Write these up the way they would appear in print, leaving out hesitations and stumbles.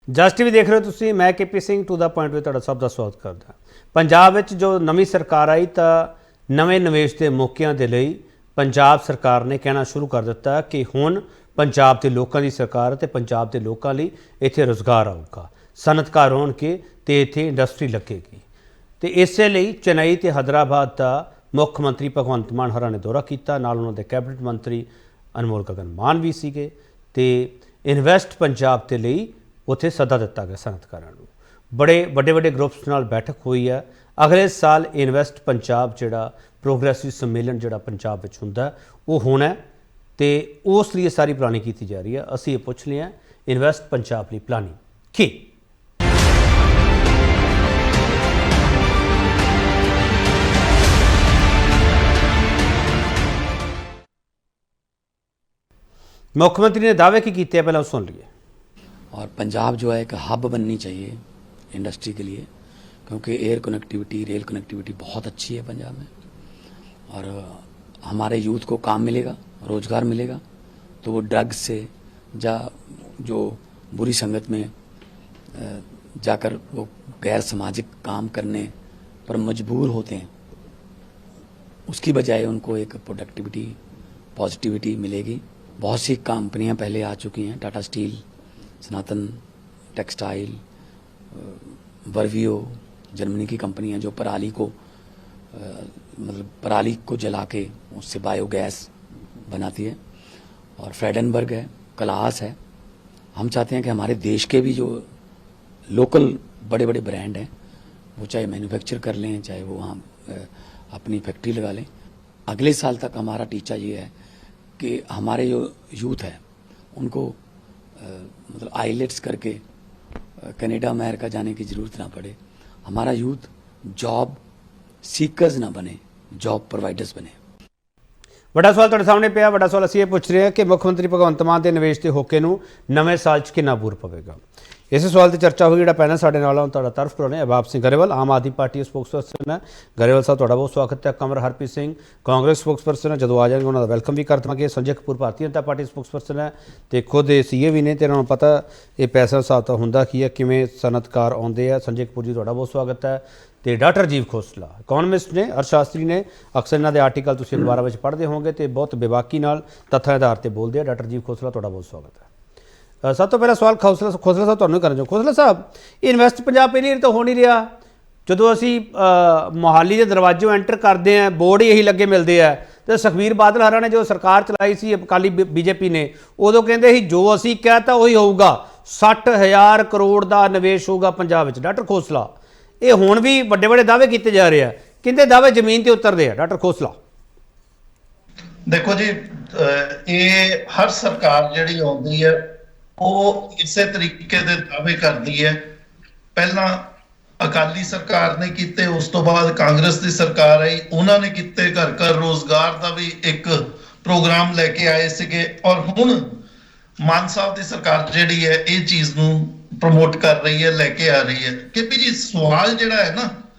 ਜਸ TV ਦੇਖ ਰਹੇ ਹੋ ਤੁਸੀਂ। मैं KP Singh to the point ਵਿੱਚ ਤੁਹਾਡਾ ਸਭ ਦਾ ਸਵਾਗਤ ਕਰਦਾ। ਪੰਜਾਬ ਵਿੱਚ ਜੋ ਨਵੀਂ ਸਰਕਾਰ ਆਈ ਤਾਂ ਨਵੇਂ ਨਿਵੇਸ਼ ਦੇ ਮੌਕਿਆਂ ਦੇ ਲਈ ਪੰਜਾਬ ਸਰਕਾਰ ਨੇ ਕਹਿਣਾ ਸ਼ੁਰੂ ਕਰ ਦਿੱਤਾ ਕਿ ਹੁਣ ਪੰਜਾਬ ਦੇ ਲੋਕਾਂ ਦੀ ਸਰਕਾਰ ਅਤੇ ਪੰਜਾਬ ਦੇ ਲੋਕਾਂ ਲਈ ਇੱਥੇ ਰੁਜ਼ਗਾਰ ਆਊਗਾ, ਸਨਅਤਕਾਰ ਹੋਣਗੇ ਤੇ ਇੱਥੇ ਇੰਡਸਟਰੀ ਲੱਗੇਗੀ। ਤੇ ਇਸੇ ਲਈ ਚੇਨਈ ਤੇ हैदराबाद ਦਾ ਮੁੱਖ ਮੰਤਰੀ ਭਗਵੰਤ ਮਾਨ ਹਰਾਂ ਨੇ ਦੌਰਾ ਕੀਤਾ, ਨਾਲ ਉਹਨਾਂ ਦੇ ਕੈਬਨਿਟ ਮੰਤਰੀ ਅਨਮੋਲ ਗਗਨ ਮਾਨ ਵੀ ਸੀਗੇ ਤੇ ਇਨਵੈਸਟ ਪੰਜਾਬ ਦੇ ਲਈ ਉੱਥੇ ਸੱਦਾ ਦਿੱਤਾ ਗਿਆ। ਸਨਅਤਕਾਰਾਂ ਨੂੰ ਬੜੇ ਵੱਡੇ ਗਰੁੱਪਸ ਨਾਲ ਬੈਠਕ ਹੋਈ ਹੈ। ਅਗਲੇ ਸਾਲ ਇਨਵੈਸਟ ਪੰਜਾਬ ਜਿਹੜਾ ਪ੍ਰੋਗਰੈਸਿਵ ਸੰਮੇਲਨ ਜਿਹੜਾ ਪੰਜਾਬ ਵਿੱਚ ਹੁੰਦਾ ਉਹ ਹੋਣਾ ਤੇ ਉਸ ਲਈ ਸਾਰੀ ਪਲਾਨਿੰਗ ਕੀਤੀ ਜਾ ਰਹੀ ਹੈ। ਅਸੀਂ ਇਹ ਪੁੱਛ ਲਿਆ ਇਨਵੈਸਟ ਪੰਜਾਬ ਲਈ ਪਲਾਨਿੰਗ ਕੀ। मुख्यमंत्री ने दावे की किए पहले सुन लिए। और पंजाब जो है एक हब बननी चाहिए इंडस्ट्री के लिए, क्योंकि एयर कनेक्टिविटी, रेल कनेक्टिविटी बहुत अच्छी है पंजाब में और हमारे यूथ को काम मिलेगा, रोज़गार मिलेगा। तो वो ड्रग्स से या जो बुरी संगत में जाकर वो गैर सामाजिक काम करने पर मजबूर होते हैं, उसकी बजाय उनको एक प्रोडक्टिविटी, पॉजिटिविटी मिलेगी। बहुत सी कंपनियां पहले आ चुकी हैं, टाटा स्टील, सनातन टेक्सटाइल, वर्वियो, जर्मनी की कंपनियां जो पराली को मतलब पराली को जला के उससे बायोगैस बनाती है। और फ्रेडनबर्ग है, क्लास है। हम चाहते हैं कि हमारे देश के भी जो लोकल बड़े बड़े ब्रांड हैं वो चाहे मैन्युफैक्चर कर लें, चाहे वो वहाँ अपनी फैक्ट्री लगा लें। अगले साल तक हमारा टीचा ये है कि हमारे जो यूथ है उनको मतलब आईलेट्स करके कनाडा अमेरिका जाने की ज़रूरत ना पड़े। हमारा यूथ जॉब सीकर्स ना बने, जॉब प्रोवाइडर्स बने। ਵੱਡਾ ਸਵਾਲ ਤੁਹਾਡੇ ਸਾਹਮਣੇ ਪਿਆ। ਵੱਡਾ ਸਵਾਲ ਅਸੀਂ ਇਹ ਪੁੱਛ ਰਹੇ ਹਾਂ ਕਿ ਮੁੱਖ ਮੰਤਰੀ ਭਗਵੰਤ ਮਾਨ ਦੇ ਨਿਵੇਸ਼ ਦੇ ਹੋਕੇ ਨੂੰ ਨਵੇਂ ਸਾਲ 'ਚ ਕਿੰਨਾ ਬੂਰ ਪਵੇਗਾ। ਇਸੇ ਸਵਾਲ ਤੇ ਚਰਚਾ ਹੋਈ। ਜਿਹੜਾ ਪੈਨਲ ਸਾਡੇ ਨਾਲ ਆ ਤੁਹਾਡਾ ਤਰਫ ਕਰਾਉਣੇ ਅਬਾਬ ਸਿੰਘ ਗਰੇਵਾਲ, ਆਮ ਆਦਮੀ ਪਾਰਟੀ ਸਪੋਕਸਪਰਸਨ ਹੈ। ਗਰੇਵਾਲ ਸਾਹਿਬ ਤੁਹਾਡਾ ਬਹੁਤ ਸਵਾਗਤ ਹੈ। ਕਮਰ ਹਰਪ੍ਰੀਤ ਸਿੰਘ ਕਾਂਗਰਸ ਸਪੋਕਸਪਰਸਨ ਹੈ, ਜਦੋਂ ਆ ਜਾਣਗੇ ਉਹਨਾਂ ਦਾ ਵੈਲਕਮ ਵੀ ਕਰ ਦੇਵਾਂਗੇ। ਸੰਜੇ ਕਪੂਰ ਭਾਰਤੀ ਜਨਤਾ ਪਾਰਟੀ ਸਪੋਕਸਪਰਸਨ ਹੈ ਤੇ ਖੁਦ ਇਹ ਸੀਏ ਵੀ ਨੇ ਤੇ ਇਹਨਾਂ ਨੂੰ ਪਤਾ ਇਹ ਪੈਸਾ ਹਿਸਾਬ ਤਾਂ ਹੁੰਦਾ ਕੀ ਹੈ, ਕਿਵੇਂ ਸਨਅਤਕਾਰ ਆਉਂਦੇ ਆ। ਸੰਜੇ ਕਪੂਰ ਜੀ ਤੁਹਾਡਾ ਬਹੁਤ ਸਵਾਗਤ ਹੈ। ਤੇ ਡਾਕਟਰ ਰਾਜੀਵ ਖੋਸਲਾ ਇਕੋਨਮਿਸਟ ਨੇ, ਅਰਥਸ਼ਾਸਤਰੀ ਨੇ। ਅਕਸਰ ਇਹਨਾਂ ਦੇ ਆਰਟੀਕਲ ਤੁਸੀਂ ਅਖਬਾਰਾਂ ਵਿੱਚ ਪੜ੍ਹਦੇ ਹੋਵੋਗੇ ਤੇ ਬਹੁਤ ਬੇਬਾਕੀ ਨਾਲ ਤੱਥਾਂ ਦੇ ਆਧਾਰ ਤੇ ਬੋਲਦੇ ਆ। ਡਾਕਟਰ ਰਾਜੀਵ ਖੋਸਲਾ ਤੁਹਾਡਾ ਬਹੁਤ ਸਵਾਗਤ ਹੈ। ਸਭ ਤੋਂ ਪਹਿਲਾ ਸਵਾਲ ਖੋਸਲਾ ਸਾਹਿਬ ਤੁਹਾਨੂੰ ਕਰਨਾ ਚਾਹੁੰਦਾ। ਖੋਸਲਾ ਸਾਹਿਬ, ਇਨਵੈਸਟ ਪੰਜਾਬ ਪਹਿਲੀ ਵਾਰ ਤਾਂ ਹੋ ਨਹੀਂ ਰਿਹਾ। ਜਦੋਂ ਅਸੀਂ ਮੋਹਾਲੀ ਦੇ ਦਰਵਾਜ਼ੇ ਐਂਟਰ ਕਰਦੇ ਹਾਂ ਬੋਰਡ ਹੀ ਇਹੀ ਲੱਗੇ ਮਿਲਦੇ ਆ। ਤੇ ਸੁਖਬੀਰ ਬਾਦਲ ਹਰਾਂ ਨੇ ਜੋ ਸਰਕਾਰ ਚਲਾਈ ਸੀ ਅਕਾਲੀ ਬੀਜੇਪੀ ਨੇ, ਉਦੋਂ ਕਹਿੰਦੇ ਸੀ ਜੋ ਅਸੀਂ ਕਹਿਤਾ ਉਹੀ ਹੋਊਗਾ, 60,000 ਕਰੋੜ ਦਾ ਨਿਵੇਸ਼ ਹੋਊਗਾ ਪੰਜਾਬ ਵਿੱਚ। ਡਾਕਟਰ ਖੋਸਲਾ, ਇਹ ਹੁਣ ਵੀ ਵੱਡੇ ਦਾਅਵੇ ਕੀਤੇ ਜਾ ਰਹੇ ਆ, ਕਹਿੰਦੇ ਦਾਅਵੇ ਜ਼ਮੀਨ ਤੇ ਉਤਰਦੇ ਆ। ਡਾਕਟਰ ਖੋਸਲਾ ਦੇਖੋ ਜੀ, ਇਹ ਹਰ ਸਰਕਾਰ ਜਿਹੜੀ ਆਉਂਦੀ ਹੈ ਉਹ ਇਸੇ ਤਰੀਕੇ ਦੇ ਦਾਅਵੇ ਕਰਦੀ ਹੈ। ਪਹਿਲਾਂ ਅਕਾਲੀ ਸਰਕਾਰ ਨੇ ਕੀਤੇ, ਉਸ ਤੋਂ ਬਾਅਦ ਕਾਂਗਰਸ ਦੀ ਸਰਕਾਰ ਆਈ, ਉਹਨਾਂ ਨੇ ਕੀਤੇ। ਘਰ ਘਰ ਰੋਜ਼ਗਾਰ ਦਾ ਵੀ ਇੱਕ ਪ੍ਰੋਗਰਾਮ ਲੈ ਕੇ ਆਏ ਸੀਗੇ। ਔਰ ਹੁਣ ਮਾਨ ਸਾਹਿਬ ਦੀ ਸਰਕਾਰ ਜਿਹੜੀ ਹੈ ਇਹ ਚੀਜ਼ ਨੂੰ ਪ੍ਰਮੋਟ ਕਰ ਰਹੀ ਹੈ, ਲੈ ਕੇ ਆ ਰਹੀ ਹੈ। ਕਿ ਵੀ ਜੀ ਸਵਾਲ ਜਿਹੜਾ ਹੈ ਨਾ,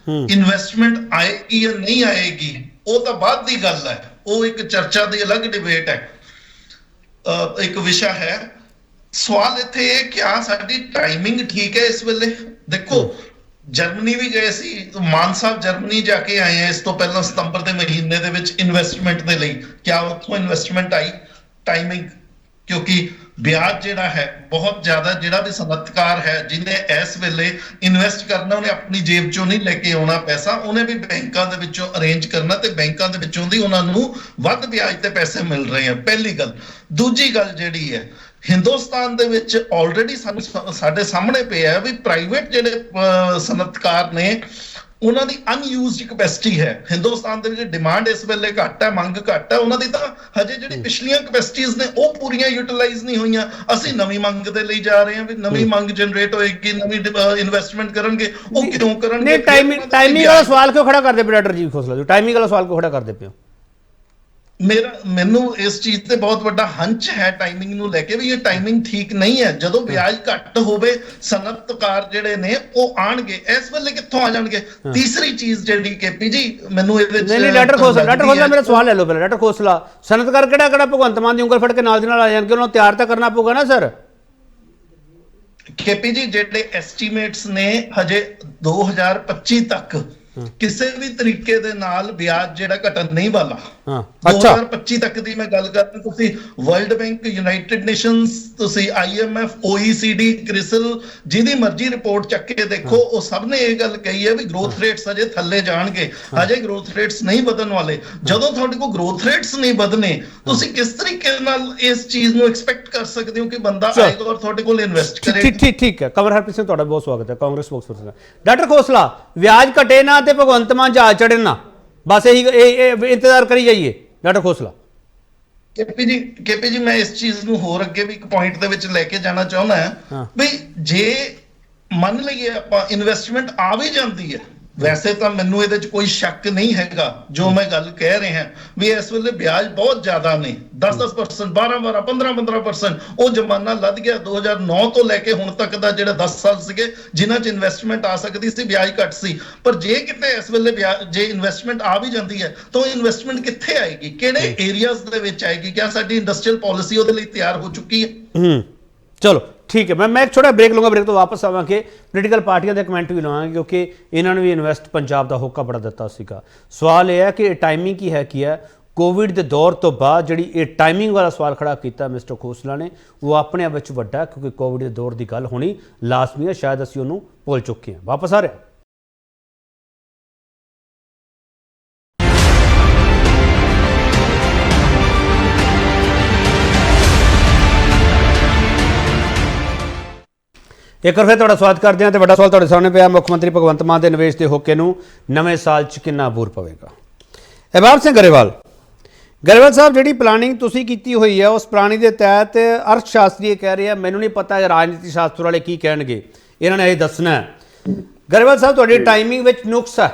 ਇਨਵੈਸਟਮੈਂਟ ਆਏਗੀ ਜਾਂ ਨਹੀਂ ਆਏਗੀ ਉਹ ਤਾਂ ਬਾਅਦ ਦੀ ਗੱਲ ਹੈ, ਉਹ ਇੱਕ ਚਰਚਾ ਦੀ ਅਲੱਗ ਡਿਬੇਟ ਹੈ, ਇੱਕ ਵਿਸ਼ਾ ਹੈ। ਸਵਾਲ ਇੱਥੇ ਇਹ ਕਿ ਆ ਸਾਡੀ ਟਾਈਮਿੰਗ ਠੀਕ ਹੈ ਇਸ ਵੇਲੇ। ਦੇਖੋ ਜਰਮਨੀ ਵੀ ਗਏ ਸੀ, ਮਾਨ ਸਾਹਿਬ ਜਰਮਨੀ ਜਾ ਕੇ ਆਏ ਆ ਇਸ ਤੋਂ ਪਹਿਲਾਂ ਸਤੰਬਰ ਦੇ ਮਹੀਨੇ ਦੇ ਵਿੱਚ ਇਨਵੈਸਟਮੈਂਟ ਦੇ ਲਈ। ਕਿਆ ਉੱਥੋਂ ਇਨਵੈਸਟਮੈਂਟ ਆਈ? ਟਾਈਮਿੰਗ, ਕਿਉਂਕਿ ਵਿਆਜ ਜਿਹੜਾ ਹੈ ਬਹੁਤ ਜ਼ਿਆਦਾ। ਜਿਹੜਾ ਵੀ ਸਨਅਤਕਾਰ ਹੈ ਜਿਹਨੇ ਇਸ ਵੇਲੇ ਇਨਵੈਸਟ ਕਰਨਾ, ਉਹਨੇ ਆਪਣੀ ਜੇਬ ਚੋਂ ਨਹੀਂ ਲੈ ਕੇ ਆਉਣਾ ਪੈਸਾ, ਉਹਨੇ ਵੀ ਬੈਂਕਾਂ ਦੇ ਵਿੱਚੋਂ ਅਰੇਂਜ ਕਰਨਾ ਤੇ ਬੈਂਕਾਂ ਦੇ ਵਿੱਚੋਂ ਦੀ ਉਹਨਾਂ ਨੂੰ ਵੱਧ ਵਿਆਜ ਤੇ ਪੈਸੇ ਮਿਲ ਰਹੇ ਆ। ਪਹਿਲੀ ਗੱਲ। ਦੂਜੀ ਗੱਲ ਜਿਹੜੀ ਹੈ, ਹਿੰਦੁਸਤਾਨ ਦੇ ਵਿੱਚ ਆਲਰੇਡੀ ਸਾਡੇ ਸਾਹਮਣੇ ਪਿਆ ਵੀ ਪ੍ਰਾਈਵੇਟ ਜਿਹੜੇ ਸਨਅਤਕਾਰ ਨੇ ਉਹਨਾਂ ਦੀ ਅਨਯੂਜ਼ਡ ਕਪੈਸਿਟੀ ਹੈ। ਹਿੰਦੁਸਤਾਨ ਦੇ ਵਿੱਚ ਡਿਮਾਂਡ ਇਸ ਵੇਲੇ ਘੱਟ ਹੈ, ਮੰਗ ਘੱਟ ਹੈ। ਉਹਨਾਂ ਦੀ ਤਾਂ ਹਜੇ ਜਿਹੜੀ ਪਿਛਲੀਆਂ ਕਪੈਸਿਟੀਜ਼ ਨੇ ਉਹ ਪੂਰੀਆਂ ਯੂਟਿਲਾਈਜ਼ ਨਹੀਂ ਹੋਈਆਂ। ਅਸੀਂ ਨਵੀਂ ਮੰਗ ਦੇ ਲਈ ਜਾ ਰਹੇ ਹਾਂ ਵੀ ਨਵੀਂ ਮੰਗ ਜਨਰੇਟ ਹੋਏਗੀ, ਨਵੀਂ ਇਨਵੈਸਟਮੈਂਟ ਕਰਨਗੇ। ਉਹ ਕਿਉਂ ਕਰਨਗੇ? ਨਹੀਂ, ਟਾਈਮਿੰਗ ਵਾਲਾ ਸਵਾਲ ਕਿਉਂ ਖੜਾ ਕਰਦੇ ਪਏ ਡਾਕਟਰ ਰਾਜੀਵ ਖੋਸਲਾ ਜੀ? ਟਾਈਮਿੰਗ ਵਾਲਾ ਸਵਾਲ ਕਿਉਂ ਖੜਾ ਕਰਦੇ ਪਏ ਹੋ? ਮੈਨੂੰ ਇਸ ਚੀਜ਼ ਤੇ ਬਹੁਤ ਵੱਡਾ ਹੰਚ ਹੈ ਟਾਈਮਿੰਗ ਨੂੰ ਲੈ ਕੇ ਵੀ ਇਹ ਟਾਈਮਿੰਗ ਠੀਕ ਨਹੀਂ ਹੈ। ਜਦੋਂ ਵਿਆਜ ਘੱਟ ਹੋਵੇ ਸਨਅਤਕਾਰ ਜਿਹੜੇ ਨੇ ਉਹ ਆਣਗੇ, ਇਸ ਵੇਲੇ ਕਿੱਥੋਂ ਆ ਜਾਣਗੇ? ਤੀਸਰੀ ਚੀਜ਼ ਜਿਹੜੀ ਕੇਪੀ ਜੀ ਮੈਨੂੰ ਇਹਦੇ ਵਿੱਚ ਨਹੀਂ ਡਾਕਟਰ ਖੋਸਲਾ ਮੇਰਾ ਸਵਾਲ ਲੈ ਲਓ ਪਹਿਲਾਂ। ਡਾਕਟਰ ਖੋਸਲਾ, ਸਨਅਤਕਾਰ ਕਿਹੜਾ ਭਗਵੰਤ ਮਾਨ ਦੀ ਉਂਗਲ ਫੜ ਕੇ ਨਾਲ ਦੀ ਨਾਲ ਆ ਜਾਣਗੇ? ਉਹਨਾਂ ਨੂੰ ਤਿਆਰ ਤਾਂ ਕਰਨਾ ਪਊਗਾ ਨਾ ਸਰ। ਕੇਪੀ ਜੀ ਜਿਹੜੇ ਐਸਟੀਮੇਟਸ ਨੇ ਹਜੇ 2025 ਤੱਕ ਕਿਸੇ ਵੀ ਤਰੀਕੇ ਦੇ ਨਾਲ ਵਿਆਜ ਜਿਹੜਾ ਘਟਣ ਨਹੀਂ ਵਾਲਾ। ਹਾਂ ਅੱਛਾ 2025 ਤੱਕ ਦੀ ਮੈਂ ਗੱਲ ਕਰਦਾ, ਤੁਸੀਂ ਵਰਲਡ ਬੈਂਕ, ਯੂਨਾਈਟਿਡ ਨੇਸ਼ਨਸ, ਤੁਸੀਂ IMF, OECD, ਕ੍ਰਿਸਲ, ਜਿਹਦੀ ਮਰਜ਼ੀ ਰਿਪੋਰਟ ਚੱਕ ਕੇ ਦੇਖੋ, ਉਹ ਸਭ ਨੇ ਇਹ ਗੱਲ ਕਹੀ ਹੈ ਵੀ ਗਰੋਥ ਰੇਟਸ ਹਜੇ ਥੱਲੇ ਜਾਣਗੇ, ਹਜੇ ਗਰੋਥ ਰੇਟਸ ਨਹੀਂ ਵਧਣ ਵਾਲੇ। ਜਦੋਂ ਤੁਹਾਡੇ ਕੋਲ ਗਰੋਥ ਰੇਟਸ ਨਹੀਂ ਵਧਨੇ, ਤੁਸੀਂ ਕਿਸ ਤਰੀਕੇ ਨਾਲ ਇਸ ਚੀਜ਼ ਨੂੰ ਐਕਸਪੈਕਟ ਕਰ ਸਕਦੇ ਹੋ ਕਿ ਬੰਦਾ ਆਏਗਾ ਔਰ ਤੁਹਾਡੇ ਕੋਲ ਇਨਵੈਸਟ ਕਰੇਗਾ? ਠੀਕ ਹੈ। ਕਮਰ ਹਰਪ੍ਰੀਤ ਸਿੰਘ ਤੁਹਾਡਾ ਬਹੁਤ ਸਵਾਗਤ ਹੈ, ਕਾਂਗਰਸ ਸਪੋਕਸਪਰਸਨ। ਡਾਕਟਰ ਖੋਸਲਾ, ਵਿਆਜ ਘਟੇ ਨਾ ਤੇ ਭਗਵੰਤ ਮਾਨ ਜਹਾਜ਼ ਚੜ੍ਹਨ ਨਾ, ਬਸ ਇਹੀ ਇੰਤਜ਼ਾਰ ਕਰੀ ਜਾਈਏ। ਡਾਕਟਰ ਖੋਸਲਾ। ਕੇਪੀ ਜੀ ਮੈਂ ਇਸ ਚੀਜ਼ ਨੂੰ ਹੋਰ ਅੱਗੇ ਵੀ ਇੱਕ ਪੁਆਇੰਟ ਦੇ ਵਿੱਚ ਲੈ ਕੇ ਜਾਣਾ ਚਾਹੁੰਦਾ ਹਾਂ ਵੀ ਜੇ ਮੰਨ ਲਈਏ ਆਪਾਂ ਇਨਵੈਸਟਮੈਂਟ ਆ ਵੀ ਜਾਂਦੀ ਹੈ, ਵੈਸੇ ਤਾਂ ਮੈਨੂੰ ਇਹਦੇ 'ਚ ਕੋਈ ਸ਼ੱਕ ਨਹੀਂ ਹੈਗਾ, ਜੋ ਮੈਂ ਗੱਲ ਕਹਿ ਰਹੇ ਹਾਂ ਵੀ ਇਸ ਵੇਲੇ ਵਿਆਜ ਬਹੁਤ ਜ਼ਿਆਦਾ ਨੇ, 10-10%, 12-12, 15-15%। ਉਹ ਜ਼ਮਾਨਾ ਲੱਦ ਗਿਆ 2009 ਤੋਂ ਲੈ ਕੇ ਹੁਣ ਤੱਕ ਦਾ, ਜਿਹੜਾ 10 ਸਾਲ ਸੀਗੇ ਜਿਨ੍ਹਾਂ 'ਚ ਇਨਵੈਸਟਮੈਂਟ ਆ ਸਕਦੀ ਸੀ, ਵਿਆਜ ਘੱਟ ਸੀ। ਪਰ ਜੇ ਕਿਤੇ ਇਸ ਵੇਲੇ ਜੇ ਇਨਵੈਸਟਮੈਂਟ ਆ ਵੀ ਜਾਂਦੀ ਹੈ ਤਾਂ ਉਹ ਇਨਵੈਸਟਮੈਂਟ ਕਿੱਥੇ ਆਏਗੀ, ਕਿਹੜੇ ਏਰੀਆਜ਼ ਦੇ ਵਿੱਚ ਆਏਗੀ? ਕਿਆ ਸਾਡੀ ਇੰਡਸਟਰੀਅਲ ਪਾਲਿਸੀ ਉਹਦੇ ਲਈ ਤਿਆਰ ਹੋ ਚੁੱਕੀ ਹੈ? ਚਲੋ ਠੀਕ ਹੈ, ਮੈਂ ਇੱਕ ਛੋਟਾ ਬ੍ਰੇਕ ਲਵਾਂਗਾ, ਬ੍ਰੇਕ ਤੋਂ ਵਾਪਸ ਆਵਾਂਗੇ। ਪੋਲੀਟੀਕਲ ਪਾਰਟੀਆਂ ਦੇ ਕਮੈਂਟ ਵੀ ਲਵਾਂਗੇ ਕਿਉਂਕਿ ਇਹਨਾਂ ਨੇ ਵੀ ਇਨਵੈਸਟ ਪੰਜਾਬ ਦਾ ਹੋਕਾ ਬੜਾ ਦਿੱਤਾ ਸੀਗਾ। ਸਵਾਲ ਇਹ ਹੈ ਕਿ ਇਹ ਟਾਈਮਿੰਗ ਕੀ ਹੈ ਕੋਵਿਡ ਦੇ ਦੌਰ ਤੋਂ ਬਾਅਦ ਜਿਹੜੀ ਇਹ ਟਾਈਮਿੰਗ ਵਾਲਾ ਸਵਾਲ ਖੜਾ ਕੀਤਾ ਮਿਸਟਰ ਖੋਸਲਾ ਨੇ, ਉਹ ਆਪਣੇ ਆਪ ਵਿੱਚ ਵੱਡਾ, ਕਿਉਂਕਿ ਕੋਵਿਡ ਦੇ ਦੌਰ ਦੀ ਗੱਲ ਹੋਣੀ ਲਾਜ਼ਮੀ ਹੈ, ਸ਼ਾਇਦ ਅਸੀਂ ਉਹਨੂੰ ਭੁੱਲ ਚੁੱਕੇ ਹਾਂ। ਵਾਪਸ ਆ ਰਹੇ ਇੱਕ ਵਾਰ ਫਿਰ ਤੁਹਾਡਾ ਸਵਾਗਤ ਕਰਦੇ ਹਾਂ। ਤੇ ਵੱਡਾ ਸਵਾਲ ਤੁਹਾਡੇ ਸਾਹਮਣੇ ਪਿਆ, ਮੁੱਖ ਮੰਤਰੀ ਭਗਵੰਤ ਮਾਨ ਦੇ ਨਿਵੇਸ਼ ਦੇ ਹੋਕੇ ਨੂੰ ਨਵੇਂ ਸਾਲ 'ਚ ਕਿੰਨਾ ਬੂਰ ਪਵੇਗਾ? ਅਹਿਬਾਬ ਸਿੰਘ ਗਰੇਵਾਲ ਸਾਹਿਬ, ਜਿਹੜੀ ਪਲਾਨਿੰਗ ਤੁਸੀਂ ਕੀਤੀ ਹੋਈ ਹੈ ਉਸ ਪਲਾਨਿੰਗ ਦੇ ਤਹਿਤ ਅਰਥ ਸ਼ਾਸਤਰੀ ਕਹਿ ਰਹੇ ਆ, ਮੈਨੂੰ ਨਹੀਂ ਪਤਾ ਰਾਜਨੀਤੀ ਸ਼ਾਸਤਰ ਵਾਲੇ ਕੀ ਕਹਿਣਗੇ, ਇਹਨਾਂ ਨੇ ਇਹ ਦੱਸਣਾ ਹੈ। ਗਰੇਵਾਲ ਸਾਹਿਬ, ਤੁਹਾਡੀ ਟਾਈਮਿੰਗ ਵਿੱਚ ਨੁਕਸ ਹੈ?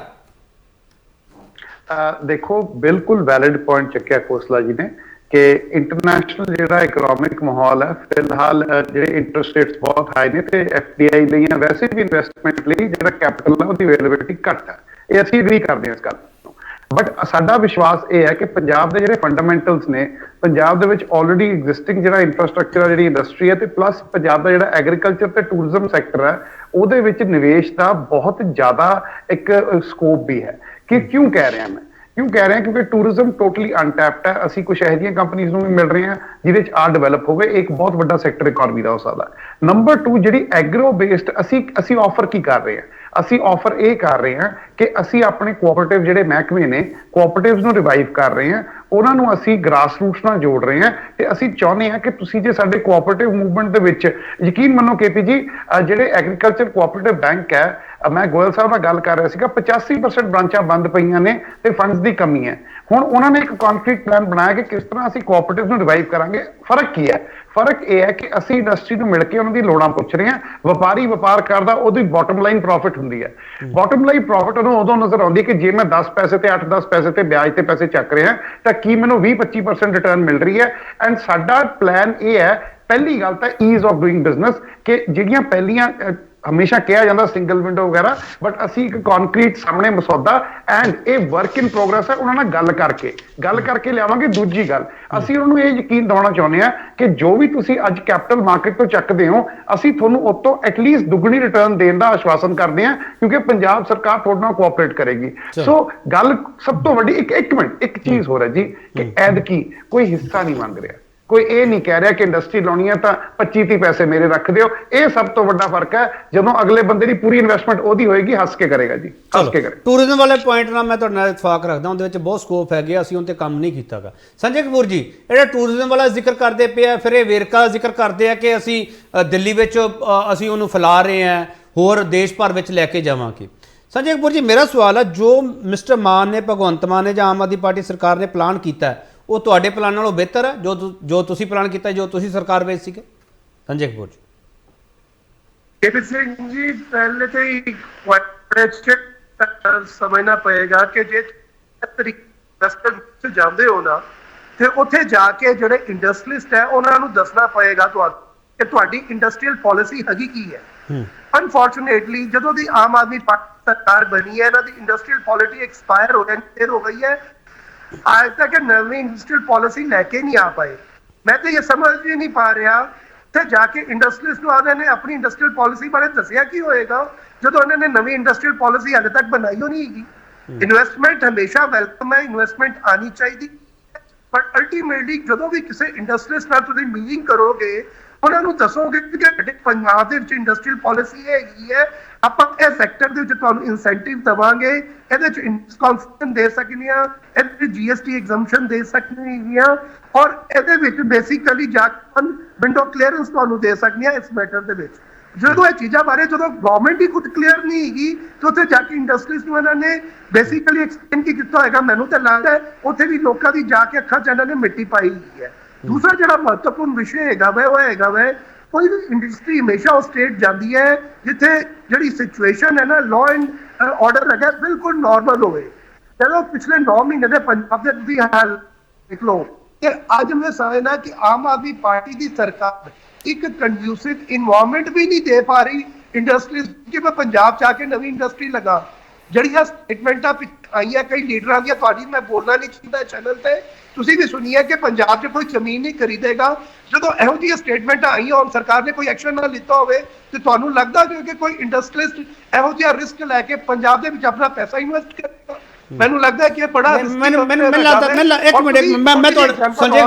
ਦੇਖੋ, ਬਿਲਕੁਲ ਵੈਲਿਡ ਪੁਆਇੰਟ ਚੱਕਿਆ ਖੋਸਲਾ ਜੀ ਨੇ ਕਿ ਇੰਟਰਨੈਸ਼ਨਲ ਜਿਹੜਾ ਇਕਨੋਮਿਕ ਮਾਹੌਲ ਹੈ, ਫਿਲਹਾਲ ਜਿਹੜੇ ਇੰਟਰਸਟ ਰੇਟਸ ਬਹੁਤ ਹਾਈ ਨੇ ਤੇ FDI ਲਈ ਵੈਸੇ ਵੀ ਇਨਵੈਸਟਮੈਂਟ ਲਈ ਜਿਹੜਾ ਕੈਪੀਟਲ ਹੈ ਉਹਦੀ ਅਵੇਲੇਬਿਲਿਟੀ ਘੱਟ ਹੈ। ਇਹ ਅਸੀਂ ਐਗਰੀ ਕਰਦੇ ਹਾਂ ਇਸ ਗੱਲ ਨੂੰ, ਬਟ ਸਾਡਾ ਵਿਸ਼ਵਾਸ ਇਹ ਹੈ ਕਿ ਪੰਜਾਬ ਦੇ ਜਿਹੜੇ ਫੰਡਾਮੈਂਟਲਸ ਨੇ, ਪੰਜਾਬ ਦੇ ਵਿੱਚ ਆਲਰੇਡੀ ਐਗਜ਼ਿਸਟਿੰਗ ਜਿਹੜਾ ਇਨਫਰਾਸਟ੍ਰਕਚਰ ਹੈ, ਜਿਹੜੀ ਇੰਡਸਟਰੀ ਹੈ, ਤੇ ਪਲੱਸ ਪੰਜਾਬ ਦਾ ਜਿਹੜਾ ਐਗਰੀਕਲਚਰ ਤੇ ਟੂਰਿਜ਼ਮ ਸੈਕਟਰ ਹੈ, ਉਹਦੇ ਵਿੱਚ ਨਿਵੇਸ਼ ਦਾ ਬਹੁਤ ਜ਼ਿਆਦਾ ਇੱਕ ਸਕੋਪ ਵੀ ਹੈ। ਕਿ ਕਿਉਂ ਕਹਿ ਰਿਹਾ ਕਿਉਂਕਿ ਟੂਰਿਜ਼ਮ ਟੋਟਲੀ ਅਨਟੈਪਡ ਹੈ। ਅਸੀਂ ਕੁਝ ਇਹੋ ਜਿਹੀਆਂ ਕੰਪਨੀਆਂ ਨੂੰ ਵੀ ਮਿਲ ਰਹੇ ਹਾਂ ਜਿਹਦੇ ਚ ਆ ਡਿਵੈਲਪ ਹੋਵੇ, ਇੱਕ ਬਹੁਤ ਵੱਡਾ ਸੈਕਟਰ ਇਕਨੋਮੀ ਦਾ ਹੋ ਸਕਦਾ। ਨੰਬਰ 2, ਜਿਹੜੀ ਐਗਰੋ ਬੇਸਡ ਅਸੀਂ ਆਫਰ ਕੀ ਕਰ ਰਹੇ ਹਾਂ? ਅਸੀਂ ਆਫਰ ਇਹ ਕਰ ਰਹੇ ਹਾਂ ਕਿ ਅਸੀਂ ਆਪਣੇ ਕੋਆਪਰੇਟਿਵ ਜਿਹੜੇ ਮਹਿਕਮੇ ਨੇ, ਕੋਆਪਰੇਟਿਵਸ ਨੂੰ ਰਿਵਾਈਵ ਕਰ ਰਹੇ ਹਾਂ, ਉਹਨਾਂ ਨੂੰ ਅਸੀਂ ਗ੍ਰਾਸ ਰੂਟਸ ਨਾਲ ਜੋੜ ਰਹੇ ਹਾਂ। ਤੇ ਅਸੀਂ ਚਾਹੁੰਦੇ ਹਾਂ ਕਿ ਤੁਸੀਂ ਜੇ ਸਾਡੇ ਕੋਆਪਰੇਟਿਵ ਮੂਵਮੈਂਟ ਦੇ ਵਿੱਚ ਯਕੀਨ ਮੰਨੋ ਕੇਪੀ ਜੀ, ਜਿਹੜੇ ਐਗਰੀਕਲਚਰ ਕੋਆਪਰੇਟਿਵ ਬੈਂਕ ਹੈ, ਮੈਂ ਗੋਇਲ ਸਾਹਿਬ ਨਾਲ ਗੱਲ ਕਰ ਰਿਹਾ ਸੀਗਾ, 85% ਬ੍ਰਾਂਚਾਂ ਬੰਦ ਪਈਆਂ ਨੇ ਤੇ ਫੰਡਸ ਦੀ ਕਮੀ ਹੈ। ਹੁਣ ਉਹਨਾਂ ਨੇ ਇੱਕ ਕੰਕਰੀਟ ਪਲਾਨ ਬਣਾਇਆ ਕਿ ਕਿਸ ਤਰ੍ਹਾਂ ਅਸੀਂ ਕੋਆਪਰੇਟਿਵ ਨੂੰ ਰਿਵਾਈਵ ਕਰਾਂਗੇ। ਫਰਕ ਕੀ ਹੈ? ਫਰਕ ਇਹ ਹੈ ਕਿ ਅਸੀਂ ਇੰਡਸਟਰੀ ਨੂੰ ਮਿਲ ਕੇ ਉਹਨਾਂ ਦੀ ਲੋੜਾਂ ਪੁੱਛ ਰਹੇ ਹਾਂ। ਵਪਾਰੀ ਵਪਾਰ ਕਰਦਾ, ਉਹਦੀ ਬਾਟਮ ਲਾਈਨ ਪ੍ਰੋਫਿਟ ਹੁੰਦੀ ਹੈ। ਬਾਟਮ ਲਾਈਨ ਪ੍ਰੋਫਿਟ ਉਹਨੂੰ ਉਦੋਂ ਨਜ਼ਰ ਆਉਂਦੀ ਹੈ ਕਿ ਜੇ ਮੈਂ 10 ਪੈਸੇ ਤੇ 8-10 ਪੈਸੇ ਤੇ ਵਿਆਜ ਤੇ ਪੈਸੇ ਚੱਕ ਰਿਹਾ ਤਾਂ ਕੀ ਮੈਨੂੰ 20-25% ਰਿਟਰਨ ਮਿਲ ਰਹੀ ਹੈ। ਐਂਡ ਸਾਡਾ ਪਲਾਨ ਇਹ ਹੈ, ਪਹਿਲੀ ਗੱਲ ਤਾਂ ਈਜ਼ ਆਫ ਡੂਇੰਗ ਬਿਜ਼ਨਸ, ਕਿ ਜਿਹੜੀਆਂ ਪਹਿਲੀਆਂ ਹਮੇਸ਼ਾ ਕਿਹਾ ਜਾਂਦਾ ਸਿੰਗਲ ਵਿੰਡੋ ਵਗੈਰਾ, ਬਟ ਅਸੀਂ ਇੱਕ ਕੰਕਰੀਟ ਸਾਹਮਣੇ ਮਸੌਦਾ ਐਂਡ ਇਹ ਵਰਕ ਇਨ ਪ੍ਰੋਗਰੈਸ ਹੈ, ਉਹਨਾਂ ਨਾਲ ਗੱਲ ਕਰਕੇ ਲਿਆਵਾਂਗੇ। ਦੂਜੀ ਗੱਲ, ਅਸੀਂ ਉਹਨਾਂ ਨੂੰ ਇਹ ਯਕੀਨ ਦਿਵਾਉਣਾ ਚਾਹੁੰਦੇ ਹਾਂ ਕਿ ਜੋ ਵੀ ਤੁਸੀਂ ਅੱਜ ਕੈਪੀਟਲ ਮਾਰਕੀਟ ਤੋਂ ਚੱਕਦੇ ਹੋ, ਅਸੀਂ ਤੁਹਾਨੂੰ ਉਸ ਤੋਂ ਐਟਲੀਸਟ ਦੁੱਗਣੀ ਰਿਟਰਨ ਦੇਣ ਦਾ ਆਸ਼ਵਾਸਨ ਕਰਦੇ ਹਾਂ, ਕਿਉਂਕਿ ਪੰਜਾਬ ਸਰਕਾਰ ਤੁਹਾਡੇ ਨਾਲ ਕੋਆਪਰੇਟ ਕਰੇਗੀ। ਸੋ ਗੱਲ ਸਭ ਤੋਂ ਵੱਡੀ, ਇੱਕ ਮਿੰਟ, ਇੱਕ ਚੀਜ਼ ਹੋ ਰਹੀ ਜੀ ਕਿ ਐਦਕੀ ਕੋਈ ਹਿੱਸਾ ਨਹੀਂ ਮੰਗ ਰਿਹਾ, ਕੋਈ ਇਹ ਨਹੀਂ ਕਹਿ ਰਿਹਾ ਕਿ ਇੰਡਸਟਰੀ ਲਾਉਣੀ ਹੈ ਤਾਂ 25-30 ਪੈਸੇ ਮੇਰੇ ਰੱਖ ਦਿਓ। ਇਹ ਸਭ ਤੋਂ ਵੱਡਾ ਫਰਕ ਹੈ। ਜਦੋਂ ਅਗਲੇ ਬੰਦੇ ਦੀ ਪੂਰੀ ਇਨਵੈਸਟਮੈਂਟ ਉਹਦੀ ਹੋਏਗੀ, ਹੱਸ ਕੇ ਕਰੇਗਾ ਜੀ, ਹੱਸ ਕੇ ਕਰੇ। ਟੂਰਿਜ਼ਮ ਵਾਲੇ ਪੁਆਇੰਟ ਨਾਲ ਮੈਂ ਤੁਹਾਡੇ ਨਾਲ ਇਤਫਾਕ ਰੱਖਦਾ, ਉਹਦੇ ਵਿੱਚ ਬਹੁਤ ਸਕੋਪ ਹੈਗੇ, ਅਸੀਂ ਉਹਦੇ ਕੰਮ ਨਹੀਂ ਕੀਤਾਗਾ। ਸੰਜੇ ਕਪੂਰ ਜੀ, ਜਿਹੜਾ ਟੂਰਿਜ਼ਮ ਵਾਲਾ ਜ਼ਿਕਰ ਕਰਦੇ ਪਏ ਆ, ਫਿਰ ਇਹ ਵੇਰਕਾ ਦਾ ਜ਼ਿਕਰ ਕਰਦੇ ਆ ਕਿ ਅਸੀਂ ਦਿੱਲੀ ਵਿੱਚ ਅਸੀਂ ਉਹਨੂੰ ਫੈਲਾ ਰਹੇ ਹਾਂ, ਹੋਰ ਦੇਸ਼ ਭਰ ਵਿੱਚ ਲੈ ਕੇ ਜਾਵਾਂਗੇ। ਸੰਜੇ ਕਪੂਰ ਜੀ, ਮੇਰਾ ਸਵਾਲ ਹੈ, ਜੋ ਮਿਸਟਰ ਮਾਨ ਨੇ, ਭਗਵੰਤ ਮਾਨ ਨੇ ਜਾਂ ਆਮ ਆਦਮੀ ਪਾਰਟੀ ਸਰਕਾਰ ਨੇ ਪਲਾਨ ਕੀਤਾ, ਉਹ ਤੁਹਾਡੇ ਪਲਾਨ ਨਾਲੋਂ ਬਿਹਤਰ ਹੈ? ਜੋ ਤੁਸੀਂ ਪਲਾਨ ਕੀਤਾ, ਜੋ ਤੁਸੀਂ ਸਰਕਾਰ ਵਿੱਚ ਸੀਗੇ? ਸੰਜੇ ਕਪੂਰ ਜੀ। केपी सिंह जी, पहले तो ही समझना पएगा कि जे तरीके जाते हो ना, तो उत्थे जाके जो इंडस्ट्रीलिस्ट है उन्होंने दसना पएगा कि तुहाडी इंडस्ट्रीयल पॉलिसी हैगी की है। अनफॉर्चुनेटली जो दी आम आदमी पार्टी सरकार बनी है, इन्हां दी इंडस्ट्रीयल पॉलिसी एक्सपायर हो गई है। आज तक नवी इंडस्ट्रीयल पॉलिसी लेके नहीं आ पाए। मैं तो ये समझ ही नहीं पा रहा ਉੱਥੇ ਜਾ ਕੇ ਇੰਡਸਟਰੀਜ਼ ਨੂੰ ਉਹਨਾਂ ਨੇ ਆਪਣੀ ਇੰਡਸਟਰੀਅਲ ਪਾਲਿਸੀ ਬਾਰੇ ਦੱਸਿਆ ਕੀ ਹੋਏਗਾ ਜਦੋਂ ਉਹਨਾਂ ਨੇ ਨਵੀਂ ਇੰਡਸਟਰੀਅਲ ਪਾਲਿਸੀ ਹਾਲੇ ਤੱਕ ਬਣਾਈ ਹੋ ਨਹੀਂ ਹੈਗੀ। ਇਨਵੈਸਟਮੈਂਟ ਹਮੇਸ਼ਾ ਵੈਲਕਮ ਹੈ, ਇਨਵੈਸਟਮੈਂਟ ਆਣੀ ਚਾਹੀਦੀ, ਬਟ ਅਲਟੀਮੇਟਲੀ ਜਦੋਂ ਵੀ ਕਿਸੇ ਇੰਡਸਟਰੀਜ਼ ਨਾਲ ਤੁਸੀਂ ਮੀਟਿੰਗ ਕਰੋਗੇ ਉਹਨਾਂ ਨੂੰ ਦੱਸੋਗੇ ਕਿ ਸਾਡੇ ਪੰਜਾਬ ਦੇ ਵਿੱਚ ਇੰਡਸਟਰੀਅਲ ਪਾਲਿਸੀ ਹੈਗੀ ਹੈ, ਆਪਾਂ ਇਹ ਸੈਕਟਰ ਦੇ ਵਿੱਚ ਤੁਹਾਨੂੰ ਇਨਸੈਂਟਿਵ ਦੇਵਾਂਗੇ, ਇਹਦੇ ਵਿੱਚ ਇਨਸਕੌਂਸਨ ਦੇ ਸਕਨੇ ਆ, ਇਹਦੇ ਵਿੱਚ GST ਐਗਜ਼ੈਂਪਸ਼ਨ ਦੇ ਸਕਨੇ ਆ, ਔਰ ਇਹਦੇ ਵਿੱਚ ਬੇਸਿਕਲੀ ਜਾ ਕੇ ਵਿੰਡੋ ਕਲੀਅਰੈਂਸ ਤੁਹਾਨੂੰ ਦੇ ਸਕਨੇ ਆ ਇਸ ਮੈਟਰ ਦੇ ਵਿੱਚ। ਜਦੋਂ ਇਹ ਚੀਜ਼ਾਂ ਬਾਰੇ ਜਦੋਂ ਗਵਰਨਮੈਂਟ ਹੀ ਖੁਦ ਕਲੀਅਰ ਨਹੀਂ ਹੈਗੀ ਤੇ ਉੱਥੇ ਜਾ ਕੇ ਇੰਡਸਟਰੀਜ਼ ਨੂੰ ਇਹਨਾਂ ਨੇ ਬੇਸਿਕਲੀ ਐਕਸਪਲੇਨ ਕੀ ਕੀਤਾ ਹੋਏਗਾ, ਮੈਨੂੰ ਤਾਂ ਲੱਗਦਾ ਹੈ ਉੱਥੇ ਵੀ ਲੋਕਾਂ ਦੀ ਜਾ ਕੇ ਅੱਖਾਂ 'ਚ ਇਹਨਾਂ ਨੇ ਮਿੱਟੀ ਪਾਈ ਹੋਈ ਹੈ। ਦੂਸਰਾ ਜਿਹੜਾ ਮਹੱਤਵਪੂਰਨ ਵਿਸ਼ੇ ਹੈਗਾ ਵਾ ਉਹ ਹੈਗਾ ਵਾ ਕੋਈ ਵੀ ਇੰਡਸਟਰੀ ਹਮੇਸ਼ਾ ਉਹ ਸਟੇਟ ਜਾਂਦੀ ਹੈ ਜਿੱਥੇ ਜਿਹੜੀ ਸਿਚੁਏਸ਼ਨ ਹੈ ਨਾ ਲਾਅ ਐਂਡ ਆਰਡਰ ਹੈਗਾ ਬਿਲਕੁਲ ਨਾਰਮਲ ਹੋਵੇ। ਜਦੋਂ ਪਿਛਲੇ 9 ਮਹੀਨੇ ਦੇ ਪੰਜਾਬ ਦੇ ਤੁਸੀਂ ਹਾਲ ਦੇਖ ਲਓ ਕਿ ਅੱਜ ਮੈਂ ਸਮਝਦਾ ਕਿ ਆਮ ਆਦਮੀ ਪਾਰਟੀ ਦੀ ਸਰਕਾਰ ਇੱਕ ਕੰਡਿਊਸਿਵ ਇਨਵਾਇਰਨਮੈਂਟ ਵੀ ਨਹੀਂ ਦੇ ਪਾ ਰਹੀ ਇੰਡਸਟਰੀਜ਼ ਕਿ ਮੈਂ ਪੰਜਾਬ 'ਚ ਆ ਕੇ ਨਵੀਂ ਇੰਡਸਟਰੀ ਲਗਾ। ਜਿਹੜੀਆਂ ਸਟੇਟਮੈਂਟਾਂ ਆਈਆਂ ਕਈ ਲੀਡਰਾਂ ਦੀਆਂ, ਤੁਹਾਡੀ ਮੈਂ ਬੋਲਣਾ ਨਹੀਂ ਚਾਹੁੰਦਾ ਚੈਨਲ ਤੇ, ਤੁਸੀਂ ਵੀ ਸੁਣੀ ਹੈ ਕਿ ਪੰਜਾਬ 'ਚ ਕੋਈ ਜ਼ਮੀਨ ਨਹੀਂ ਖਰੀਦੇਗਾ। ਜਦੋਂ ਇਹੋ ਜਿਹੀਆਂ ਸਟੇਟਮੈਂਟਾਂ ਆਈਆਂ ਔਰ ਸਰਕਾਰ ਨੇ ਕੋਈ ਐਕਸ਼ਨ ਨਾ ਲਿੱਤਾ ਹੋਵੇ ਤੇ ਤੁਹਾਨੂੰ ਲੱਗਦਾ ਕਿ ਕੋਈ ਇੰਡਸਟਰੀਲਿਸਟ ਇਹੋ ਜਿਹਾ ਰਿਸਕ ਲੈ ਕੇ ਪੰਜਾਬ ਦੇ ਵਿੱਚ ਆਪਣਾ ਪੈਸਾ ਇਨਵੈਸਟ ਕਰੇਗਾ? ਮੈਨੂੰ ਲੱਗਦਾ ਕਿ ਇਹ ਬੜਾ ਮੈਨੂੰ ਲੱਗਦਾ ਇੱਕ ਮਿੰਟ ਮੈਂ ਤੁਹਾਡਾ ਸੰਜੇ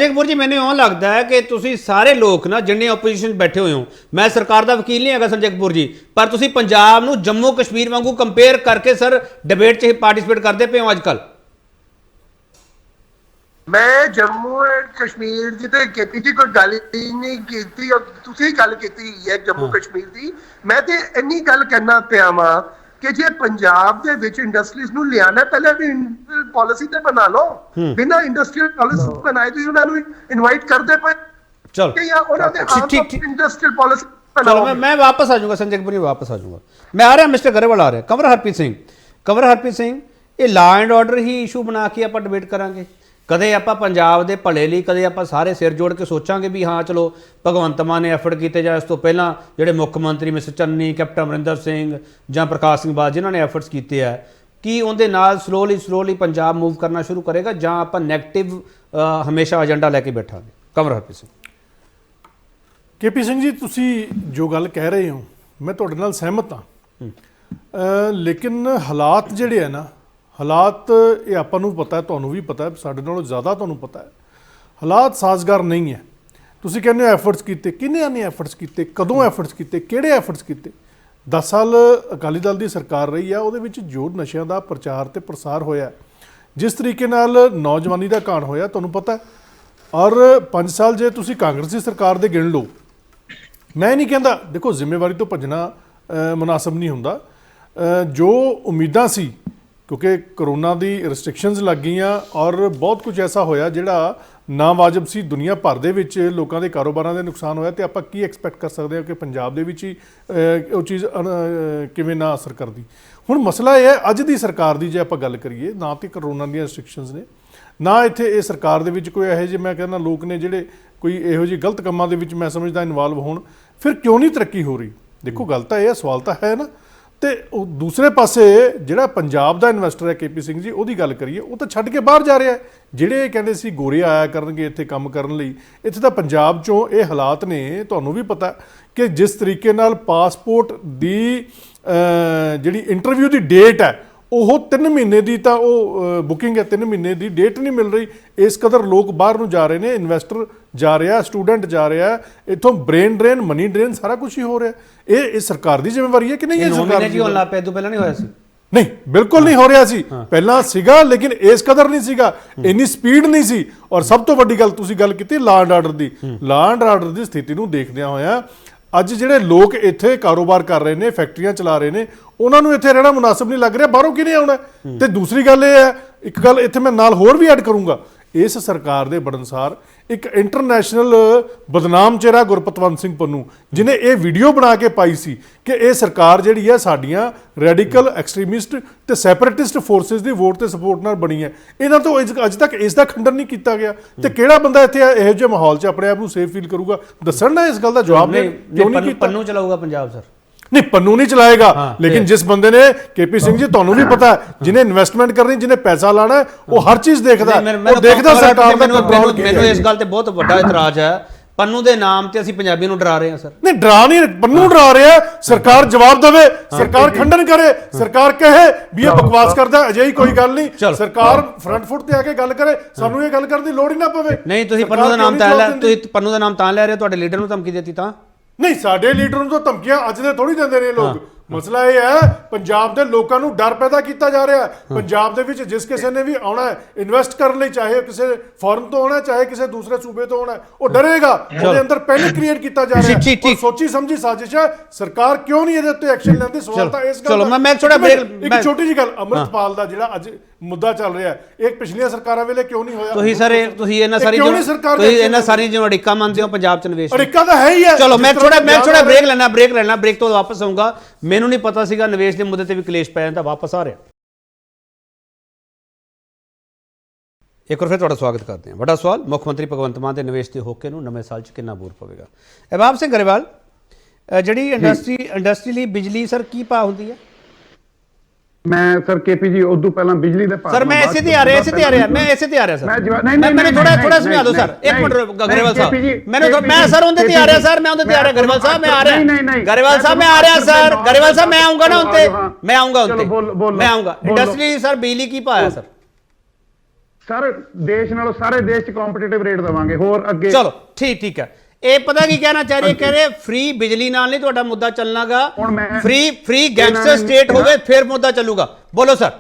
ਕਪੂਰ ਜੀ ਮੈਨੂੰ ਇਉਂ ਲੱਗਦਾ ਹੈ ਕਿ ਤੁਸੀਂ ਸਾਰੇ ਲੋਕ ਨਾ ਜਿੰਨੇ ਆਪੋਜੀਸ਼ਨ ਬੈਠੇ ਹੋਏ ਹੋ, ਮੈਂ ਸਰਕਾਰ ਦਾ ਵਕੀਲ ਨਹੀਂ ਹੈਗਾ ਸੰਜੇ ਕਪੂਰ ਜੀ, ਪਰ ਤੁਸੀਂ ਪੰਜਾਬ ਨੂੰ ਜੰਮੂ ਕਸ਼ਮੀਰ ਵਾਂਗੂ ਕੰਪੇਅਰ ਕਰਕੇ ਸਰ ਡਿਬੇਟ 'ਚ ਪਾਰਟਿਸਿਪੇਟ ਕਰਦੇ ਪਏ ਹੋ ਅੱਜ ਕੱਲ੍ਹ। ਮੈਂ ਜੰਮੂ ਐਂਡ ਕਸ਼ਮੀਰ ਦੀ ਤੇ ਕੀਤੀ ਜੀ ਕੋਈ ਗੱਲ ਹੀ ਨਹੀਂ ਕੀਤੀ, ਤੁਸੀਂ ਗੱਲ ਕੀਤੀ ਹੈ ਜੰਮੂ ਕਸ਼ਮੀਰ ਦੀ। ਮੈਂ ਤੇ ਇੰਨੀ ਗੱਲ ਕਹਿਣਾ ਪਿਆ ਵਾਂ ਕਿ ਜੇ ਪੰਜਾਬ ਦੇ ਵਿੱਚ ਇੰਡਸਟਰੀਜ਼ ਨੂੰ ਲਿਆਣਾ ਪਹਿਲਾਂ ਵੀ ਪਾਲਿਸੀ ਤੇ ਬਣਾ ਲਓ, ਬਿਨਾਂ ਇੰਡਸਟਰੀਅਲ ਪਾਲਿਸੀ ਬਣਾਏ ਤੁਸੀਂ ਉਹਨਾਂ ਨੂੰ ਇਨਵਾਈਟ ਕਰਦੇ ਪਏ ਚਲੋ ਕਿ ਜਾਂ ਉਹਨਾਂ ਦੇ ਆਪ ਇੰਡਸਟਰੀਅਲ ਪਾਲਿਸੀ ਚਲੋ ਮੈਂ ਵਾਪਸ ਆ ਜਾਊਂਗਾ ਸੰਜੇ ਕਪੂਰ ਜੀ, ਵਾਪਸ ਆ ਜਾਊਂਗਾ। ਮੈਂ ਆ ਰਿਹਾ ਮਿਸਟਰ ਗਰੇਵਾਲ ਆ ਰਿਹਾ। ਕੰਵਰ ਹਰਪ੍ਰੀਤ ਸਿੰਘ ਇਹ law and order he issue ਬਣਾ ਕੇ ਆਪਾਂ ਡਿਬੇਟ ਕਰਾਂਗੇ। ਕਦੇ ਆਪਾਂ ਪੰਜਾਬ ਦੇ ਭਲੇ ਲਈ ਕਦੇ ਆਪਾਂ ਸਾਰੇ ਸਿਰ ਜੋੜ ਕੇ ਸੋਚਾਂਗੇ ਵੀ ਹਾਂ ਚਲੋ ਭਗਵੰਤ ਮਾਨ ਨੇ ਐਫਰਟ ਕੀਤੇ, ਜਾਂ ਇਸ ਤੋਂ ਪਹਿਲਾਂ ਜਿਹੜੇ ਮੁੱਖ ਮੰਤਰੀ ਮਿਸਟਰ ਚੰਨੀ, ਕੈਪਟਨ ਅਮਰਿੰਦਰ ਸਿੰਘ ਜਾਂ ਪ੍ਰਕਾਸ਼ ਸਿੰਘ ਬਾਦਲ ਜਿਨ੍ਹਾਂ ਨੇ ਐਫਰਟਸ ਕੀਤੇ ਆ, ਕੀ ਉਹਦੇ ਨਾਲ ਸਲੋਲੀ ਪੰਜਾਬ ਮੂਵ ਕਰਨਾ ਸ਼ੁਰੂ ਕਰੇਗਾ ਜਾਂ ਆਪਾਂ ਨੈਗੇਟਿਵ ਹਮੇਸ਼ਾ ਏਜੰਡਾ ਲੈ ਕੇ ਬੈਠਾਂਗੇ? ਕੰਵਰ ਹਰਪ੍ਰੀਤ ਸਿੰਘ। KP ਸਿੰਘ ਜੀ, ਤੁਸੀਂ ਜੋ ਗੱਲ ਕਹਿ ਰਹੇ ਹੋ ਮੈਂ ਤੁਹਾਡੇ ਨਾਲ ਸਹਿਮਤ ਹਾਂ, ਲੇਕਿਨ ਹਾਲਾਤ ਜਿਹੜੇ ਆ ਨਾ, ਹਾਲਾਤ ਇਹ ਆਪਾਂ ਨੂੰ ਪਤਾ, ਤੁਹਾਨੂੰ ਵੀ ਪਤਾ, ਸਾਡੇ ਨਾਲੋਂ ਜ਼ਿਆਦਾ ਤੁਹਾਨੂੰ ਪਤਾ ਹੈ, ਹਾਲਾਤ ਸਾਜ਼ਗਾਰ ਨਹੀਂ ਹੈ। ਤੁਸੀਂ ਕਹਿੰਦੇ ਹੋ ਐਫਰਟਸ ਕੀਤੇ, ਕਿੰਨਿਆਂ ਨੇ ਐਫਰਟਸ ਕੀਤੇ, ਕਦੋਂ ਐਫਰਟਸ ਕੀਤੇ, ਕਿਹੜੇ ਐਫਰਟਸ ਕੀਤੇ? 10 ਸਾਲ ਅਕਾਲੀ ਦਲ ਦੀ ਸਰਕਾਰ ਰਹੀ ਆ, ਉਹਦੇ ਵਿੱਚ ਜੋ ਨਸ਼ਿਆਂ ਦਾ ਪ੍ਰਚਾਰ ਤੇ ਪ੍ਰਸਾਰ ਹੋਇਆ, ਜਿਸ ਤਰੀਕੇ ਨਾਲ ਨੌਜਵਾਨੀ ਦਾ ਘਾਣ ਹੋਇਆ ਤੁਹਾਨੂੰ ਪਤਾ। ਔਰ 5 ਸਾਲ ਜੇ ਤੁਸੀਂ ਕਾਂਗਰਸ ਦੀ ਸਰਕਾਰ ਦੇ ਗਿਣ ਲਓ, ਮੈਂ ਨਹੀਂ ਕਹਿੰਦਾ, ਦੇਖੋ ਜ਼ਿੰਮੇਵਾਰੀ ਤੋਂ ਭੱਜਣਾ ਮੁਨਾਸਬ ਨਹੀਂ ਹੁੰਦਾ। ਜੋ ਉਮੀਦਾਂ ਸੀ, ਕਿਉਂਕਿ ਕਰੋਨਾ ਦੀ ਰਿਸਟ੍ਰਿਕਸ਼ਨਸ ਲੱਗ ਗਈਆਂ ਔਰ ਬਹੁਤ ਕੁਝ ਐਸਾ ਹੋਇਆ ਜਿਹੜਾ ਨਾ ਵਾਜਬ ਸੀ, ਦੁਨੀਆ ਭਰ ਦੇ ਵਿੱਚ ਲੋਕਾਂ ਦੇ ਕਾਰੋਬਾਰਾਂ ਦੇ ਨੁਕਸਾਨ ਹੋਇਆ, ਤੇ ਆਪਾਂ ਕੀ ਐਕਸਪੈਕਟ ਕਰ ਸਕਦੇ ਹਾਂ ਕਿ ਪੰਜਾਬ ਦੇ ਵਿੱਚ ਹੀ ਉਹ ਚੀਜ਼ ਕਿਵੇਂ ਨਾ ਅਸਰ ਕਰਦੀ। ਹੁਣ ਮਸਲਾ ਇਹ ਹੈ, ਅੱਜ ਦੀ ਸਰਕਾਰ ਦੀ ਜੇ ਆਪਾਂ ਗੱਲ ਕਰੀਏ, ਨਾ ਤੇ ਕਰੋਨਾ ਦੀਆਂ ਰਿਸਟ੍ਰਿਕਸ਼ਨਸ ਨੇ, ਨਾ ਇੱਥੇ ਇਹ ਸਰਕਾਰ ਦੇ ਵਿੱਚ ਕੋਈ ਇਹੋ ਜਿਹੇ ਮੈਂ ਕਹਿੰਦਾ ਲੋਕ ਨੇ ਜਿਹੜੇ ਕੋਈ ਇਹੋ ਜਿਹੇ ਗਲਤ ਕੰਮਾਂ ਦੇ ਵਿੱਚ ਮੈਂ ਸਮਝਦਾ ਇਨਵੋਲਵ ਹੋਣ, ਫਿਰ ਕਿਉਂ ਨਹੀਂ ਤਰੱਕੀ ਹੋ ਰਹੀ? ਦੇਖੋ ਗੱਲ ਤਾਂ ਇਹ ਹੈ, ਸਵਾਲ ਤਾਂ ਹੈ ਨਾ। ਤੇ ਉਹ ਦੂਸਰੇ ਪਾਸੇ ਜਿਹੜਾ ਪੰਜਾਬ ਦਾ ਇਨਵੈਸਟਰ ਹੈ KP ਸਿੰਘ ਜੀ, ਉਹਦੀ ਗੱਲ ਕਰੀਏ, ਉਹ ਤਾਂ ਛੱਡ ਕੇ ਬਾਹਰ ਜਾ ਰਿਹਾ ਹੈ। ਜਿਹੜੇ ਕਹਿੰਦੇ ਸੀ ਗੋਰੇ ਆਇਆ ਕਰਨਗੇ ਇੱਥੇ ਕੰਮ ਕਰਨ ਲਈ, ਇੱਥੇ ਤਾਂ ਪੰਜਾਬ 'ਚੋਂ ਇਹ ਹਾਲਾਤ ਨੇ, ਤੁਹਾਨੂੰ ਵੀ ਪਤਾ ਕਿ ਜਿਸ ਤਰੀਕੇ ਨਾਲ ਪਾਸਪੋਰਟ ਦੀ ਜਿਹੜੀ ਇੰਟਰਵਿਊ ਦੀ ਡੇਟ ਹੈ ਉਹ 3 ਮਹੀਨੇ ਦੀ ਤਾਂ ਉਹ ਬੁਕਿੰਗ ਹੈ, 3 ਮਹੀਨੇ ਦੀ ਡੇਟ ਨਹੀਂ ਮਿਲ ਰਹੀ। ਇਸ ਕਦਰ ਲੋਕ ਬਾਹਰ ਨੂੰ ਜਾ ਰਹੇ ਨੇ, ਇਨਵੈਸਟਰ ਜਾ ਰਿਹਾ, ਸਟੂਡੈਂਟ ਜਾ ਰਿਹਾ, ਇੱਥੋਂ ਬ੍ਰੇਨ ਡਰੇਨ, ਮਨੀ ਡਰੇਨ, ਸਾਰਾ ਕੁਝ ਹੀ ਹੋ ਰਿਹਾ। ਇਹ ਸਰਕਾਰ ਦੀ ਜ਼ਿੰਮੇਵਾਰੀ ਹੈ ਕਿ ਨਹੀਂ? ਇਹ ਸਰਕਾਰ ਦੀ ਹੋਣ ਲੱਗ ਪਿਆ, ਤੋਂ ਪਹਿਲਾਂ ਨਹੀਂ ਹੋਇਆ ਸੀ? ਨਹੀਂ, ਬਿਲਕੁਲ ਨਹੀਂ ਹੋ ਰਿਹਾ ਸੀ, ਪਹਿਲਾਂ ਸੀਗਾ, ਲੇਕਿਨ ਇਸ ਕਦਰ ਨਹੀਂ ਸੀਗਾ, ਇੰਨੀ ਸਪੀਡ ਨਹੀਂ ਸੀ। ਔਰ ਸਭ ਤੋਂ ਵੱਡੀ ਗੱਲ ਤੁਸੀਂ ਗੱਲ ਕੀਤੀ law and order the, law and order ਦੀ ਸਥਿਤੀ ਨੂੰ ਦੇਖਦਿਆਂ ਹੋਇਆ ਅੱਜ ਜਿਹੜੇ ਲੋਕ ਇੱਥੇ ਕਾਰੋਬਾਰ ਕਰ ਰਹੇ ਨੇ, ਫੈਕਟਰੀਆਂ ਚਲਾ ਰਹੇ ਨੇ, ਉਹਨਾਂ ਨੂੰ ਇੱਥੇ ਰਹਿਣਾ ਮੁਨਾਸਬ ਨਹੀਂ ਲੱਗ ਰਿਹਾ, ਬਾਹਰੋਂ ਕਿਹਨੇ ਆਉਣਾ? ਤੇ ਦੂਸਰੀ ਗੱਲ ਇਹ ਹੈ, ਇੱਕ ਗੱਲ ਇੱਥੇ ਮੈਂ ਨਾਲ ਹੋਰ ਵੀ ਐਡ ਕਰੂੰਗਾ, ਇਸ ਸਰਕਾਰ ਦੇ ਬੜਨਸਾਰ ਇੱਕ ਇੰਟਰਨੈਸ਼ਨਲ ਬਦਨਾਮ ਚਿਹਰਾ ਗੁਰਪਤਵੰਤ ਸਿੰਘ ਪੰਨੂ, ਜਿਹਨੇ ਇਹ ਵੀਡੀਓ ਬਣਾ ਕੇ ਪਾਈ ਸੀ ਕਿ ਇਹ ਸਰਕਾਰ ਜਿਹੜੀ ਹੈ ਸਾਡੀਆਂ ਰੈਡੀਕਲ ਐਕਸਟ੍ਰੀਮਿਸਟ ਤੇ ਸੈਪਰੇਟਿਸਟ ਫੋਰਸਿਸ ਦੀ ਵੋਟ ਤੇ ਸਪੋਰਟ ਨਾਲ ਬਣੀ ਹੈ। ਇਹਨਾਂ ਤੋਂ ਅੱਜ ਤੱਕ ਇਸ ਦਾ ਖੰਡਨ ਨਹੀਂ ਕੀਤਾ ਗਿਆ। ਤੇ ਕਿਹੜਾ ਬੰਦਾ ਇੱਥੇ ਇਹੋ ਜਿਹੇ ਮਾਹੌਲ 'ਚ ਆਪਣੇ ਆਪ ਨੂੰ ਸੇਫ ਫੀਲ ਕਰੂਗਾ? ਦੱਸਣ ਨਾ ਇਸ ਗੱਲ ਦਾ ਜਵਾਬ ਨੇ ਕਿਉਂ ਨਹੀਂ ਕੀਤਾ? ਪੰਨੂ ਚਲਾਊਗਾ ਪੰਜਾਬ ਸਰ? ਨਹੀਂ, ਪੰਨੂ ਨਹੀਂ ਚਲਾਏਗਾ, ਲੇਕਿਨ ਜਿਸ ਬੰਦੇ ਨੇ KP ਸਿੰਘ ਜੀ, ਤੁਹਾਨੂੰ ਵੀ ਪਤਾ ਹੈ, ਜਿਹਨੇ ਇਨਵੈਸਟਮੈਂਟ ਕਰਨੀ, ਜਿਹਨੇ ਪੈਸਾ ਲਾਣਾ, ਉਹ ਹਰ ਚੀਜ਼ ਦੇਖਦਾ, ਉਹ ਦੇਖਦਾ ਸਰਕਾਰ ਦਾ ਕੰਟਰੋਲ। ਮੈਨੂੰ ਇਸ ਗੱਲ ਤੇ ਬਹੁਤ ਵੱਡਾ ਇਤਰਾਜ਼ ਹੈ ਪੰਨੂ ਦੇ ਨਾਮ ਤੇ ਅਸੀਂ ਪੰਜਾਬੀ ਨੂੰ ਡਰਾ ਰਹੇ ਹਾਂ ਸਰ। ਨਹੀਂ ਡਰਾ ਨਹੀਂ, ਪੰਨੂ ਡਰਾ ਰਿਹਾ ਹੈ। ਸਰਕਾਰ ਜਵਾਬ ਦੇਵੇ, ਸਰਕਾਰ ਖੰਡਨ ਕਰੇ, ਸਰਕਾਰ ਕਹੇ ਵੀ ਇਹ ਬਕਵਾਸ ਕਰਦਾ, ਅਜਿਹੀ ਕੋਈ ਗੱਲ ਨਹੀਂ। ਸਰਕਾਰ ਫਰੰਟ ਫੁੱਟ ਤੇ ਆ ਕੇ ਗੱਲ ਕਰੇ, ਸਾਨੂੰ ਇਹ ਗੱਲ ਕਰਨ ਦੀ ਲੋੜ ਹੀ ਨਾ ਪਵੇ। ਨਹੀਂ ਤੁਸੀਂ ਪੰਨੂ ਦਾ ਨਾਮ ਤਾਂ ਲੈ, ਤੁਸੀਂ ਪੰਨੂ ਦਾ ਨਾਮ ਤਾਂ ਲੈ ਰਹੇ ਹੋ, ਤੁਹਾਡੇ ਲੀਡਰ ਨੂੰ ਧਮਕੀ ਦਿੱਤੀ ਤਾਂ ਨਹੀਂ, ਸਾਡੇ ਲੀਡਰ ਨੂੰ ਤਾਂ ਧਮਕੀਆਂ ਅੱਜ ਦੇ ਥੋੜੀ ਦਿੰਦੇ ਨੇ ਲੋਕ। ਮਸਲਾ ਇਹ ਹੈ ਪੰਜਾਬ ਦੇ ਲੋਕਾਂ ਨੂੰ ਡਰ ਪੈਦਾ ਕੀਤਾ ਜਾ ਰਿਹਾ ਹੈ। ਪੰਜਾਬ ਦੇ ਵਿੱਚ ਜਿਸ ਕਿਸੇ ਨੇ ਵੀ ਆਉਣਾ ਹੈ ਇਨਵੈਸਟ ਕਰਨ ਲਈ, ਚਾਹੇ ਕਿਸੇ ਫੋਰਨ ਤੋਂ ਆਉਣਾ, ਚਾਹੇ ਕਿਸੇ ਦੂਸਰੇ ਸੂਬੇ ਤੋਂ ਆਉਣਾ, ਉਹ ਡਰੇਗਾ। ਉਹਦੇ ਅੰਦਰ ਪੈਨਿਕ ਕ੍ਰੀਏਟ ਕੀਤਾ ਜਾ ਰਿਹਾ ਹੈ। ਸੋਚੀ ਸਮਝੀ ਸਾਜ਼ਿਸ਼ ਹੈ। ਸਰਕਾਰ ਕਿਉਂ ਨਹੀਂ ਇਹਦੇ ਉੱਤੇ ਐਕਸ਼ਨ ਲੈਂਦੀ? ਸਵਾਲ ਤਾਂ ਇਸ ਗੱਲ ਦਾ। ਮੈਂ ਥੋੜਾ ਇੱਕ ਛੋਟੀ ਜਿਹੀ ਗੱਲ, ਅੰਮ੍ਰਿਤਪਾਲ ਦਾ ਜਿਹੜਾ ਅੱਜ ਮੁੱਦਾ ਚੱਲ ਰਿਹਾ ਹੈ, ਇਹ ਪਿਛਲੀਆਂ ਸਰਕਾਰਾਂ ਵੇਲੇ ਕਿਉਂ ਨਹੀਂ ਹੋਇਆ? ਤੁਸੀਂ ਇਹਨਾਂ ਸਾਰੀ ਜਿਹਨੂੰ ਅੜਿੱਕਾ ਮੰਨਦੇ ਹੋ ਪੰਜਾਬ ਚ ਨਿਵੇਸ਼, ਅੜਿੱਕਾ ਤਾਂ ਹੈ ਹੀ ਹੈ। ਚਲੋ ਮੈਂ ਥੋੜਾ ਬ੍ਰੇਕ ਲੈਣਾ, ਬ੍ਰੇਕ ਤੋਂ ਵਾਪਸ ਆਊਂਗਾ। ਮੈਨੂੰ ਨਹੀਂ ਪਤਾ ਸੀਗਾ ਨਿਵੇਸ਼ ਦੇ ਮੁੱਦੇ ਤੇ ਵੀ ਕਲੇਸ਼ ਪੈ ਜਾਂਦਾ। ਵਾਪਸ ਆ ਰਿਹਾ, ਇੱਕ ਵਾਰ ਫਿਰ ਤੁਹਾਡਾ ਸਵਾਗਤ ਕਰਦੇ ਹਾਂ। ਵੱਡਾ ਸਵਾਲ, ਮੁੱਖ ਮੰਤਰੀ ਭਗਵੰਤ ਮਾਨ ਦੇ ਨਿਵੇਸ਼ ਦੇ ਹੋਕੇ ਨੂੰ ਨਵੇਂ ਸਾਲ 'ਚ ਕਿੰਨਾ ਬੂਰ ਪਵੇਗਾ? ਅਹਿਬਾਬ ਸਿੰਘ ਗਰੇਵਾਲ, ਜਿਹੜੀ ਇੰਡਸਟਰੀ ਲਈ ਬਿਜਲੀ ਸਰ ਕੀ ਭਾਅ ਹੁੰਦੀ ਹੈ? ਮੈਂ ਸਰ ਕੇਪੀ ਜੀ ਉਦੋਂ ਪਹਿਲਾਂ ਬਿਜਲੀ ਦੇ ਭਾਅ ਸਰ ਮੈਂ ਇਸੇ ਤੇ ਆ ਰਿਹਾ ਸਰ। ਮੈਨੂੰ ਥੋੜਾ ਸਮਝਾ ਦਿਓ ਸਰ, ਇੱਕ ਮਿੰਟ ਗਰੇਵਾਲ ਸਾਹਿਬ। ਮੈਂ ਸਰ ਉਹਦੇ ਤੇ ਆ ਰਿਹਾ ਸਰ, ਮੈਂ ਉਹਦੇ ਤੇ ਆ ਰਿਹਾ। ਗਰੇਵਾਲ ਸਾਹਿਬ ਮੈਂ ਆ ਰਿਹਾ, ਗਰੇਵਾਲ ਸਾਹਿਬ ਮੈਂ ਆ ਰਿਹਾ ਸਰ। ਗਰੇਵਾਲ ਸਾਹਿਬ ਮੈਂ ਆਉਂਗਾ ਨਾ ਉੱਤੇ, ਮੈਂ ਆਉਂਗਾ ਇੰਡਸਟਰੀ ਸਰ ਬਿਜਲੀ ਕੀ ਭਾਅ ਹੈ ਸਰ? ਸਰ ਦੇਸ਼ ਨਾਲੋਂ ਸਾਰੇ ਦੇਸ਼ 'ਚ ਕੰਪੀਟੀਟਿਵ ਰੇਟ ਦੇਵਾਂਗੇ। ਹੋਰ ਅੱਗੇ ਚਲੋ ਠੀਕ ਹੈ। ਇਹ ਪਤਾ ਕੀ ਕਹਿਣਾ ਚਾਹ ਰਹੇ? ਕਹਿ ਰਹੇ ਫ੍ਰੀ ਬਿਜਲੀ ਨਾਲ ਨਹੀਂ ਤੁਹਾਡਾ ਮੁੱਦਾ ਚੱਲਣਾਗਾ, ਫ੍ਰੀ ਗੈਂਗਸਟਰ ਸਟੇਟ ਹੋਵੇ ਫਿਰ ਮੁੱਦਾ ਚੱਲੂਗਾ। ਬੋਲੋ ਸਰ।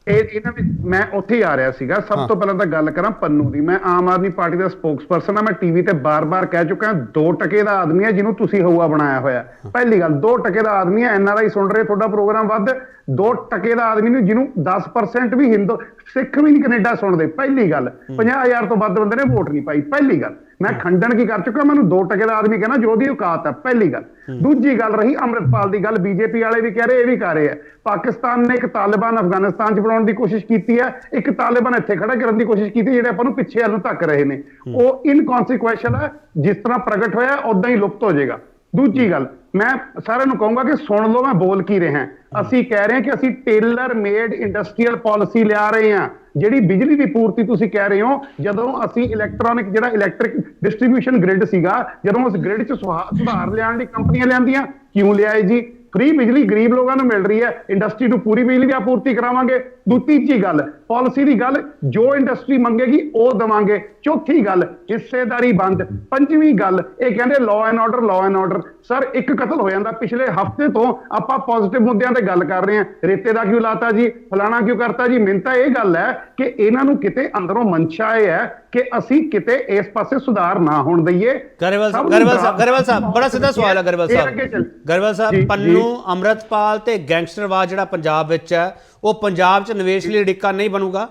ਇਹਨਾਂ ਵਿੱਚ ਮੈਂ ਉੱਥੇ ਹੀ ਆ ਰਿਹਾ ਸੀਗਾ। ਸਭ ਤੋਂ ਪਹਿਲਾਂ ਤਾਂ ਗੱਲ ਕਰਾਂ ਪੰਨੂ ਦੀ। ਮੈਂ ਆਮ ਆਦਮੀ ਪਾਰਟੀ ਦਾ ਸਪੋਕਸਪਰਸਨ ਆ। ਮੈਂ ਟੀਵੀ ਤੇ ਬਾਰ-ਬਾਰ ਕਹਿ ਚੁੱਕਾ, 2% ਦਾ ਆਦਮੀ ਹੈ ਜਿਹਨੂੰ ਤੁਸੀਂ ਹਊਆ ਬਣਾਇਆ ਹੋਇਆ। ਪਹਿਲੀ ਗੱਲ, 2% ਦਾ ਆਦਮੀ ਹੈ। NRI ਸੁਣ ਰਹੇ ਤੁਹਾਡਾ ਪ੍ਰੋਗਰਾਮ ਵੱਧ। 2% ਦਾ ਆਦਮੀ ਨੂੰ ਜਿਹਨੂੰ 10% ਵੀ ਹਿੰਦੂ ਸਿੱਖ ਵੀ ਨਹੀਂ ਕੈਨੇਡਾ ਸੁਣਦੇ। ਪਹਿਲੀ ਗੱਲ, 50,000 ਤੋਂ ਵੱਧ ਬੰਦੇ ਨੇ ਵੋਟ ਨਹੀਂ ਪਾਈ। ਪਹਿਲੀ ਗੱਲ ਮੈਂ ਖੰਡਨ ਕੀ ਕਰ ਚੁੱਕਾ, ਮੈਨੂੰ 2% ਦਾ ਆਦਮੀ ਕਹਿਣਾ ਜੋ ਉਹਦੀ ਔਕਾਤ ਹੈ। ਪਹਿਲੀ ਗੱਲ। ਦੂਜੀ ਗੱਲ ਰਹੀ ਅੰਮ੍ਰਿਤਪਾਲ ਦੀ ਗੱਲ, ਬੀਜੇਪੀ ਵਾਲੇ ਵੀ ਕਹਿ ਰਹੇ, ਇਹ ਵੀ ਕਰ ਰਹੇ ਆ। ਪਾਕਿਸਤਾਨ ਨੇ ਇੱਕ ਤਾਲਿਬਾਨ ਅਫਗਾਨਿਸਤਾਨ 'ਚ ਬਣਾਉਣ ਦੀ ਕੋਸ਼ਿਸ਼ ਕੀਤੀ ਹੈ, ਇੱਕ ਤਾਲਿਬਾਨ ਇੱਥੇ ਖੜਾ ਕਰਨ ਦੀ ਕੋਸ਼ਿਸ਼ ਕੀਤੀ, ਜਿਹੜੇ ਆਪਾਂ ਨੂੰ ਪਿੱਛੇ ਵੱਲ ਨੂੰ ਧੱਕ ਰਹੇ ਨੇ। ਉਹ ਇਨਕੌਨਸੀਕੁਐਂਸ਼ਲ ਹੈ। ਜਿਸ ਤਰ੍ਹਾਂ ਪ੍ਰਗਟ ਹੋਇਆ ਉਦਾਂ ਹੀ ਲੁਪਤ ਹੋ ਜਾਏਗਾ। ਦੂਜੀ ਗੱਲ, ਮੈਂ ਸਾਰਿਆਂ ਨੂੰ ਕਹੂੰਗਾ ਕਿ ਸੁਣ ਲਓ ਮੈਂ ਬੋਲ ਕੀ ਰਿਹਾ। ਅਸੀਂ ਕਹਿ ਰਹੇ ਹਾਂ ਕਿ ਅਸੀਂ ਟੇਲਰ ਮੇਡ ਇੰਡਸਟਰੀਅਲ ਪਾਲਿਸੀ ਲਿਆ ਰਹੇ ਹਾਂ। ਜਿਹੜੀ ਬਿਜਲੀ ਦੀ ਪੂਰਤੀ ਤੁਸੀਂ ਕਹਿ ਰਹੇ ਹੋ, ਜਦੋਂ ਅਸੀਂ ਇਲੈਕਟ੍ਰਿਕ ਡਿਸਟ੍ਰੀਬਿਊਸ਼ਨ ਗ੍ਰਿਡ ਸੀਗਾ, ਜਦੋਂ ਉਸ ਗ੍ਰਿਡ 'ਚ ਸੁਧਾਰ ਲਿਆਉਣ ਲਈ ਕੰਪਨੀਆਂ ਲਿਆਂਦੀਆਂ, ਕਿਉਂ ਲਿਆਏ ਜੀ? ਫ੍ਰੀ ਬਿਜਲੀ ਗਰੀਬ ਲੋਕਾਂ ਨੂੰ ਮਿਲ ਰਹੀ ਹੈ, ਇੰਡਸਟਰੀ ਨੂੰ ਪੂਰੀ ਬਿਜਲੀ ਦੀ ਆਪੂਰਤੀ ਕਰਾਵਾਂਗੇ। ਤੀਜੀ ਗੱਲ, ਪਾਲਿਸੀ ਦੀ ਗੱਲ, ਜੋ ਇੰਡਸਟਰੀ ਮੰਗੇਗੀ ਉਹ ਦੇਵਾਂਗੇ। ਚੌਥੀ ਗੱਲ, ਹਿੱਸੇਦਾਰੀ ਬੰਦ। ਪੰਜਵੀਂ ਗੱਲ, ਇਹ ਕਹਿੰਦੇ ਲਾਅ ਐਂਡ ਆਰਡਰ। ਸਰ ਇੱਕ ਕਤਲ ਹੋ ਜਾਂਦਾ। ਪਿਛਲੇ ਹਫ਼ਤੇ ਤੋਂ ਆਪਾਂ ਪੋਜ਼ਿਟਿਵ ਮੁੱਦਿਆਂ ਤੇ ਗੱਲ ਕਰ ਰਹੇ ਹਾਂ। ਰੇਤੇ ਦਾ ਕਿਉਂ ਲਾਤਾ ਜੀ, ਫਲਾਣਾ ਕਿਉਂ ਕਰਤਾ ਜੀ? ਮੈਨੂੰ ਤਾਂ ਇਹ ਗੱਲ ਹੈ ਕਿ ਇਹਨਾਂ ਨੂੰ ਕਿਤੇ ਅੰਦਰੋਂ ਮਨਸ਼ਾ ਇਹ ਹੈ ਕਿ ਅਸੀਂ ਕਿਤੇ ਇਸ ਪਾਸੇ ਸੁਧਾਰ ਨਾ ਹੋਣ ਦਈਏ। ਗਰੇਵਾਲ ਸਾਹਿਬ ਬੜਾ ਸਿੱਧਾ ਸਵਾਲ ਹੈ। ਗਰੇਵਾਲ ਸਾਹਿਬ, ਪੰਨੂ, ਅੰਮ੍ਰਿਤਪਾਲ ਤੇ ਗੈਂਗਸਟਰਵਾਦ ਜਿਹੜਾ ਪੰਜਾਬ ਵਿੱਚ ਹੈ, ਉਹ ਪੰਜਾਬ 'ਚ ਨਿਵੇਸ਼ ਲਈ ਅੜਿੱਕਾ ਨਹੀਂ ਬਣੂਗਾ?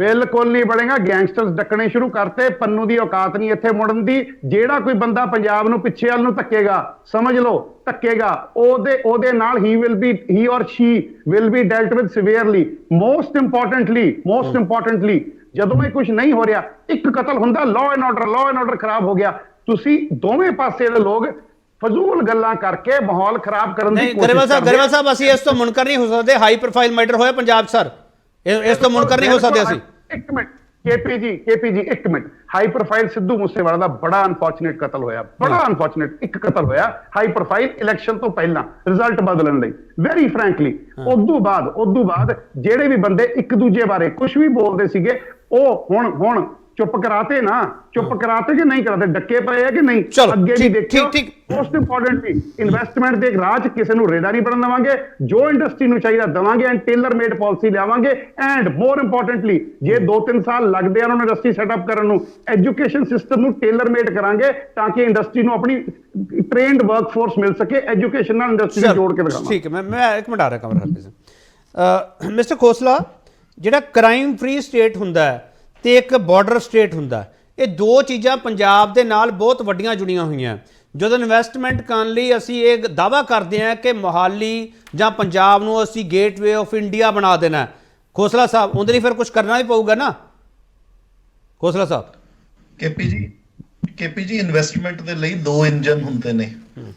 ਬਿਲਕੁਲ ਨਹੀਂ ਬਣੇਗਾ। ਗੈਂਗਸਟਰਸ ਡੱਕਣੇ ਸ਼ੁਰੂ ਕਰਤੇ। ਪੰਨੂ ਦੀ ਔਕਾਤ ਨਹੀਂ ਇੱਥੇ ਮੁੜਨ ਦੀ। ਜਿਹੜਾ ਕੋਈ ਬੰਦਾ ਪੰਜਾਬ ਨੂੰ ਪਿੱਛੇ ਵੱਲ ਨੂੰ ਧੱਕੇਗਾ, ਸਮਝ ਲਓ ਧੱਕੇਗਾ, ਉਹਦੇ ਨਾਲ he or she will be dealt with severely. Most importantly ਜਦੋਂ ਇਹ ਕੁਝ ਨਹੀਂ ਹੋ ਰਿਹਾ, ਇੱਕ ਕਤਲ ਹੁੰਦਾ, ਲਾਅ ਐਂਡ ਆਰਡਰ ਖਰਾਬ ਹੋ ਗਿਆ। ਤੁਸੀਂ ਦੋਵੇਂ ਪਾਸੇ ਦੇ ਲੋਕ ਫਜ਼ੂਲ ਗੱਲਾਂ ਕਰਕੇ ਮਾਹੌਲ ਖਰਾਬ ਕਰਨ ਦੀ ਕੋਸ਼ਿਸ਼ ਕਰਦੇ। ਗਰੇਵਾਲ ਸਾਹਿਬ ਅਸੀਂ ਇਸ ਤੋਂ ਮੁਨਕਰ ਨਹੀਂ ਹੋ ਸਕਦੇ। ਹਾਈ ਪ੍ਰੋਫਾਈਲ ਮੈਟਰ ਹੋਇਆ ਪੰਜਾਬ ਸਰ, ਇਸ ਤੋਂ ਮੁਨਕਰ ਨਹੀਂ ਹੋ ਸਕਦੇ ਅਸੀਂ। ਇੱਕ ਮਿੰਟ ਕੇਪੀ ਜੀ ਇੱਕ minute. High profile Sidhu Moosewala ਦਾ ਬੜਾ ਅਨਫੋਰਚੂਨੇਟ ਕਤਲ ਹੋਇਆ, ਇੱਕ ਕਤਲ ਹੋਇਆ ਹਾਈ ਪ੍ਰੋਫਾਈਲ ਇਲੈਕਸ਼ਨ ਤੋਂ ਪਹਿਲਾਂ ਰਿਜ਼ਲਟ ਬਦਲਣ ਲਈ। ਵੈਰੀ ਫਰੈਂਕਲੀ ਉਦੋਂ ਬਾਅਦ ਜਿਹੜੇ ਵੀ ਬੰਦੇ ਇੱਕ ਦੂਜੇ ਬਾਰੇ ਕੁਝ ਵੀ ਬੋਲਦੇ ਸੀਗੇ, ਉਹ ਹੁਣ ਚੁੱਪ ਕਰਾਤੇ ਕਿ ਨਹੀਂ ਕਰਾਤੇ? ਡੱਕੇ ਪਏ ਆ ਕਿ ਨਹੀਂ? ਅੱਗੇ ਵੀ ਦੇਖਿਓ। ਮੋਸਟ ਇੰਪੋਰਟੈਂਟਲੀ ਇਨਵੈਸਟਮੈਂਟ ਦੇ ਰਾਜ ਕਿਸੇ ਨੂੰ ਰੇਡਾ ਨਹੀਂ ਬਣਨ ਦੇਵਾਂਗੇ। ਜੋ ਇੰਡਸਟਰੀ ਨੂੰ ਚਾਹੀਦਾ ਦੇਵਾਂਗੇ ਐਂਡ ਟੇਲਰ ਮੇਡ ਪਾਲਿਸੀ ਲਿਆਵਾਂਗੇ। ਐਂਡ ਮੋਰ ਇੰਪੋਰਟੈਂਟਲੀ, ਜੇ 2-3 ਸਾਲ ਲੱਗਦੇ ਆ ਉਹਨਾਂ ਨੂੰ ਇੰਡਸਟਰੀ ਸੈਟਅਪ ਕਰਨ ਨੂੰ, ਐਜੂਕੇਸ਼ਨ ਸਿਸਟਮ ਨੂੰ ਟੇਲਰ ਮੇਡ ਕਰਾਂਗੇ ਤਾਂ ਕਿ ਇੰਡਸਟਰੀ ਨੂੰ ਆਪਣੀ ਟ੍ਰੇਨਡ ਵਰਕਫੋਰਸ ਮਿਲ ਸਕੇ। ਐਜੂਕੇਸ਼ਨ ਨਾਲ ਇੰਡਸਟਰੀ ਨੂੰ ਜੋੜ ਕੇ ਦਿਖਾਵਾਂਗੇ। ਠੀਕ ਹੈ, ਮੈਂ ਇੱਕ ਮਿੰਟ ਆ ਰਿਹਾ ਕਮਰ ਹਰਪ੍ਰੀਤ। ਮਿਸਟਰ ਖੋਸਲਾ, ਜਿਹੜਾ ਕ੍ਰਾਈਮ ਫ੍ਰੀ ਸਟੇਟ ਹੁੰਦਾ ਹੈ ਤੇ ਇੱਕ ਬਾਰਡਰ ਸਟੇਟ ਹੁੰਦਾ, ਇਹ ਦੋ ਚੀਜ਼ਾਂ ਪੰਜਾਬ ਦੇ ਨਾਲ ਬਹੁਤ ਵੱਡੀਆਂ ਜੁੜੀਆਂ ਹੋਈਆਂ। ਜਦੋਂ ਇਨਵੈਸਟਮੈਂਟ ਕਰਨ ਲਈ ਅਸੀਂ ਇਹ ਦਾਅਵਾ ਕਰਦੇ ਹਾਂ ਕਿ ਮੋਹਾਲੀ ਜਾਂ ਪੰਜਾਬ ਨੂੰ ਅਸੀਂ ਗੇਟਵੇ ਆਫ ਇੰਡੀਆ ਬਣਾ ਦੇਣਾ, ਖੋਸਲਾ ਸਾਹਿਬ ਉਹਦੇ ਲਈ ਫਿਰ ਕੁਝ ਕਰਨਾ ਵੀ ਪਊਗਾ ਨਾ? ਖੋਸਲਾ ਸਾਹਿਬ। ਕੇਪੀ ਜੀ ਇਨਵੈਸਟਮੈਂਟ ਦੇ ਲਈ ਦੋ ਇੰਜਨ ਹੁੰਦੇ ਨੇ।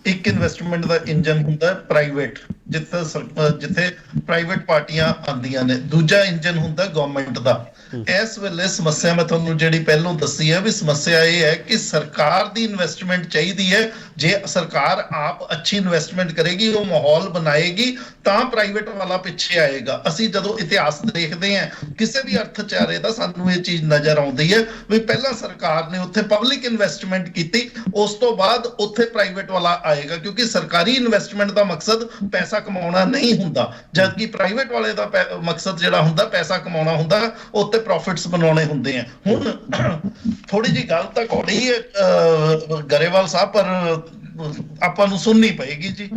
ਇੱਕ ਇਨਵੈਸਟਮੈਂਟ ਦਾ ਇੰਜਨ ਹੁੰਦਾ ਪ੍ਰਾਈਵੇਟ, ਜਿੱਥੇ ਪ੍ਰਾਈਵੇਟ ਪਾਰਟੀਆਂ ਆਉਂਦੀਆਂ ਨੇ। ਦੂਜਾ ਇੰਜਨ ਹੁੰਦਾ ਗਵਰਨਮੈਂਟ ਦਾ। ਇਸ ਵੇਲੇ ਸਮੱਸਿਆ ਮੈਂ ਤੁਹਾਨੂੰ ਜਿਹੜੀ ਪਹਿਲਾਂ ਦੱਸੀ ਹੈ ਵੀ ਸਮੱਸਿਆ ਇਹ ਹੈ ਕਿ ਸਰਕਾਰ ਦੀ ਇਨਵੈਸਟਮੈਂਟ ਚਾਹੀਦੀ ਹੈ। ਜੇ ਸਰਕਾਰ ਆਪ ਅੱਛੀ ਇਨਵੈਸਟਮੈਂਟ ਕਰੇਗੀ, ਉਹ ਮਾਹੌਲ ਬਣਾਏਗੀ, ਤਾਂ ਪ੍ਰਾਈਵੇਟ ਵਾਲਾ ਪਿੱਛੇ ਆਏਗਾ। ਅਸੀਂ ਜਦੋਂ ਇਤਿਹਾਸ ਦੇਖਦੇ ਹਾਂ ਕਿਸੇ ਵੀ ਅਰਥਚਾਰੇ ਦਾ, ਸਾਨੂੰ ਇਹ ਚੀਜ਼ ਨਜ਼ਰ ਆਉਂਦੀ ਹੈ ਵੀ ਪਹਿਲਾਂ ਸਰਕਾਰ ਨੇ ਉੱਥੇ ਪਬਲਿਕ ਇਨਵੈਸਟਮੈਂਟ ਕੀਤੀ, ਉਸ ਤੋਂ ਬਾਅਦ ਉੱਥੇ ਪ੍ਰਾਈਵੇਟ ਵਾਲਾ ਆਏਗਾ, ਕਿਉਂਕਿ ਸਰਕਾਰੀ ਇਨਵੈਸਟਮੈਂਟ ਦਾ ਮਕਸਦ ਪੈਸਾ ਕਮਾਉਣਾ ਨਹੀਂ ਹੁੰਦਾ, ਜਦਕਿ ਪ੍ਰਾਈਵੇਟ ਵਾਲੇ ਦਾ ਮਕਸਦ ਜਿਹੜਾ ਹੁੰਦਾ ਪੈਸਾ ਕਮਾਉਣਾ ਹੁੰਦਾ, ਉੱਤੇ ਪ੍ਰੋਫਿਟਸ ਬਣਾਉਣੇ ਹੁੰਦੇ ਆ। ਹੁਣ ਥੋੜੀ ਜੀ ਗੱਲ ਤਾਂ ਕੌੜੀ ਹੈ ਗਰੇਵਾਲ ਸਾਹਿਬ, ਪਰ ਆਪਾਂ ਨੂੰ ਸੁਣਨੀ ਪਏਗੀ ਜੀ।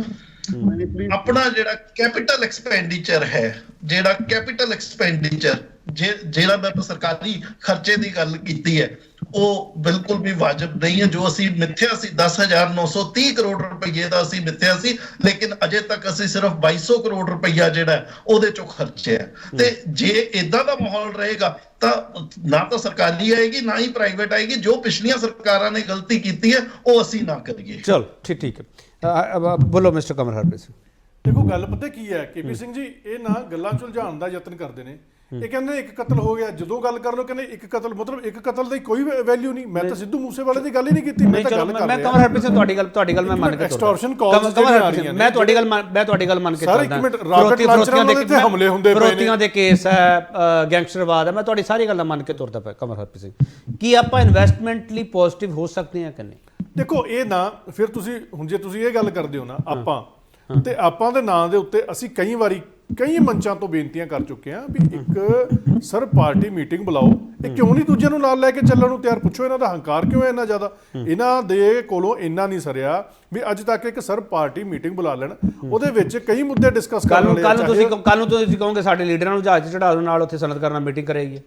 ਆਪਣਾ ਜਿਹੜਾ ਕੈਪੀਟਲ ਐਕਸਪੈਂਡੀਚਰ ਹੈ, ਜਿਹੜਾ ਕੈਪੀਟਲ ਐਕਸਪੈਂਡੀਚਰ ਜਿਹੜਾ ਮੈਂ ਸਰਕਾਰੀ ਖਰਚੇ ਦੀ ਗੱਲ ਕੀਤੀ ਹੈ, ਉਹ ਬਿਲਕੁਲ ਵੀ ਵਾਜਬ ਨਹੀਂ ਹੈ। ਜੋ ਅਸੀਂ ਮਿੱਥਿਆ ਸੀ 10,930 ਕਰੋੜ ਰੁਪਏ ਦਾ ਅਸੀਂ ਮਿੱਥਿਆ ਸੀ, ਲੇਕਿਨ ਅਜੇ ਤੱਕ ਅਸੀਂ ਸਿਰਫ 2200 ਕਰੋੜ ਰੁਪਈਆ ਜਿਹੜਾ ਉਹਦੇ ਚੋਂ ਖਰਚਿਆ। ਤੇ ਜੇ ਇਦਾਂ ਦਾ ਮਾਹੌਲ ਰਹੇਗਾ ਤਾਂ ਨਾ ਤਾਂ ਸਰਕਾਰੀ ਆਏਗੀ ਨਾ ਹੀ ਪ੍ਰਾਈਵੇਟ ਆਏਗੀ। ਜੋ ਪਿਛਲੀਆਂ ਸਰਕਾਰਾਂ ਨੇ ਗਲਤੀ ਕੀਤੀ ਹੈ ਉਹ ਅਸੀਂ ਨਾ ਕਰੀਏ। ਚਲੋ ਠੀਕ ਹੈ, ਬੋਲੋ ਮਿਸਟਰ ਕਮਲ ਹਰਪ੍ਰੀਤ ਸਿੰਘ। ਦੇਖੋ ਗੱਲ ਪਤਾ ਕੀ ਹੈ ਕੇਪੀ ਸਿੰਘ ਜੀ, ਇਹ ਨਾ ਗੱਲਾਂ ਸੁਲਝਾਉਣ ਦਾ ਯਤਨ ਕਰਦੇ ਨੇ। ਇਹ ਕਹਿੰਦੇ ਇੱਕ ਕਤਲ ਹੋ ਗਿਆ, ਜਦੋਂ ਗੱਲ ਕਰ ਲੋ ਕਹਿੰਦੇ ਇੱਕ ਕਤਲ, ਮਤਲਬ ਇੱਕ ਕਤਲ ਦੀ ਕੋਈ ਵੈਲਿਊ ਨਹੀਂ। ਮੈਂ ਤਾਂ ਸਿੱਧੂ ਮੂਸੇਵਾਲੇ ਦੀ ਗੱਲ ਹੀ ਨਹੀਂ ਕੀਤੀ, ਮੈਂ ਤਾਂ ਗੱਲ ਕਰ ਰਿਹਾ। ਮੈਂ ਕਮਲ ਹਰਪ੍ਰੀਤ ਸਿੰਘ ਤੁਹਾਡੀ ਗੱਲ ਮੈਂ ਮੰਨ ਕੇ ਐਕਸਟੋਰਸ਼ਨ ਕਾਲਸ ਜਿਹੜੀਆਂ ਆ ਰਹੀਆਂ ਨੇ, ਮੈਂ ਤੁਹਾਡੀ ਗੱਲ ਮੰਨ ਕੇ ਸਰ ਇੱਕ ਮਿੰਟ, ਰਾਕਟ ਲਾਂਚਰਾਂ ਦੇ ਹਮਲੇ ਹੁੰਦੇ ਪਏ ਨੇ, ਫਰੋਤੀਆਂ ਦੇ ਕੇਸ ਹੈ, ਗੈਂਗਸਟਰਵਾਦ ਹੈ, ਮੈਂ ਤੁਹਾਡੀ ਸਾਰੀ ਗੱਲਾਂ ਮੰਨ ਕੇ ਤੁਰਦਾ ਪਿਆ ਕਮਲ ਹਰਪ੍ਰੀਤ ਸਿੰਘ। ਕੀ ਆਪਾਂ ਇਨਵੈਸਟਮੈਂਟ ਲਈ ਪੋਜ਼ਿਟਿਵ ਹੋ ਸਕਦੇ ਹਾਂ ਕਿ ਨਹੀਂ? ਦੇਖੋ ਇਹ ਨਾ ਫਿਰ ਤੁਸੀਂ ਹੁਣ ਜੇ ਤੁਸੀਂ ਇਹ ਗੱਲ ਕਰਦੇ ਹੋ ਨਾ, ਆਪਾਂ ਦੇ ਨਾਂ ਦੇ ਉੱਤੇ ਅਸੀਂ ਕਈ ਵਾਰੀ ਕਈ ਮੰਚਾਂ ਤੋਂ ਬੇਨਤੀਆਂ ਕਰ ਚੁੱਕੇ ਹਾਂ ਵੀ ਇੱਕ ਸਰਬ ਪਾਰਟੀ ਮੀਟਿੰਗ ਬੁਲਾਓ। ਇਹ ਕਿਉਂ ਨਹੀਂ ਦੂਜਿਆਂ ਨੂੰ ਨਾਲ ਲੈ ਕੇ ਚੱਲਣ ਨੂੰ ਤਿਆਰ? ਪੁੱਛੋ ਇਹਨਾਂ ਦਾ ਹੰਕਾਰ ਕਿਉਂ ਹੈ ਇੰਨਾ ਜ਼ਿਆਦਾ? ਇਹਨਾਂ ਦੇ ਕੋਲੋਂ ਇੰਨਾ ਨਹੀਂ ਸਰਿਆ ਵੀ ਅੱਜ ਤੱਕ ਇੱਕ ਸਰਬ ਪਾਰਟੀ ਮੀਟਿੰਗ ਬੁਲਾ ਲੈਣ, ਉਹਦੇ ਵਿੱਚ ਕਈ ਮੁੱਦੇ ਡਿਸਕਸ ਕਰਨ ਵਾਲੇ। ਕੱਲ ਨੂੰ ਤੁਸੀਂ ਕਹੋਗੇ ਸਾਡੇ ਲੀਡਰਾਂ ਨੂੰ ਜਹਾਜ਼ 'ਚ ਚੜਾ ਦਿਓ, ਨਾਲ ਉੱਥੇ ਸਨਅਤ ਕਰਨਾ ਮੀਟਿੰਗ ਕਰੇਗੀ।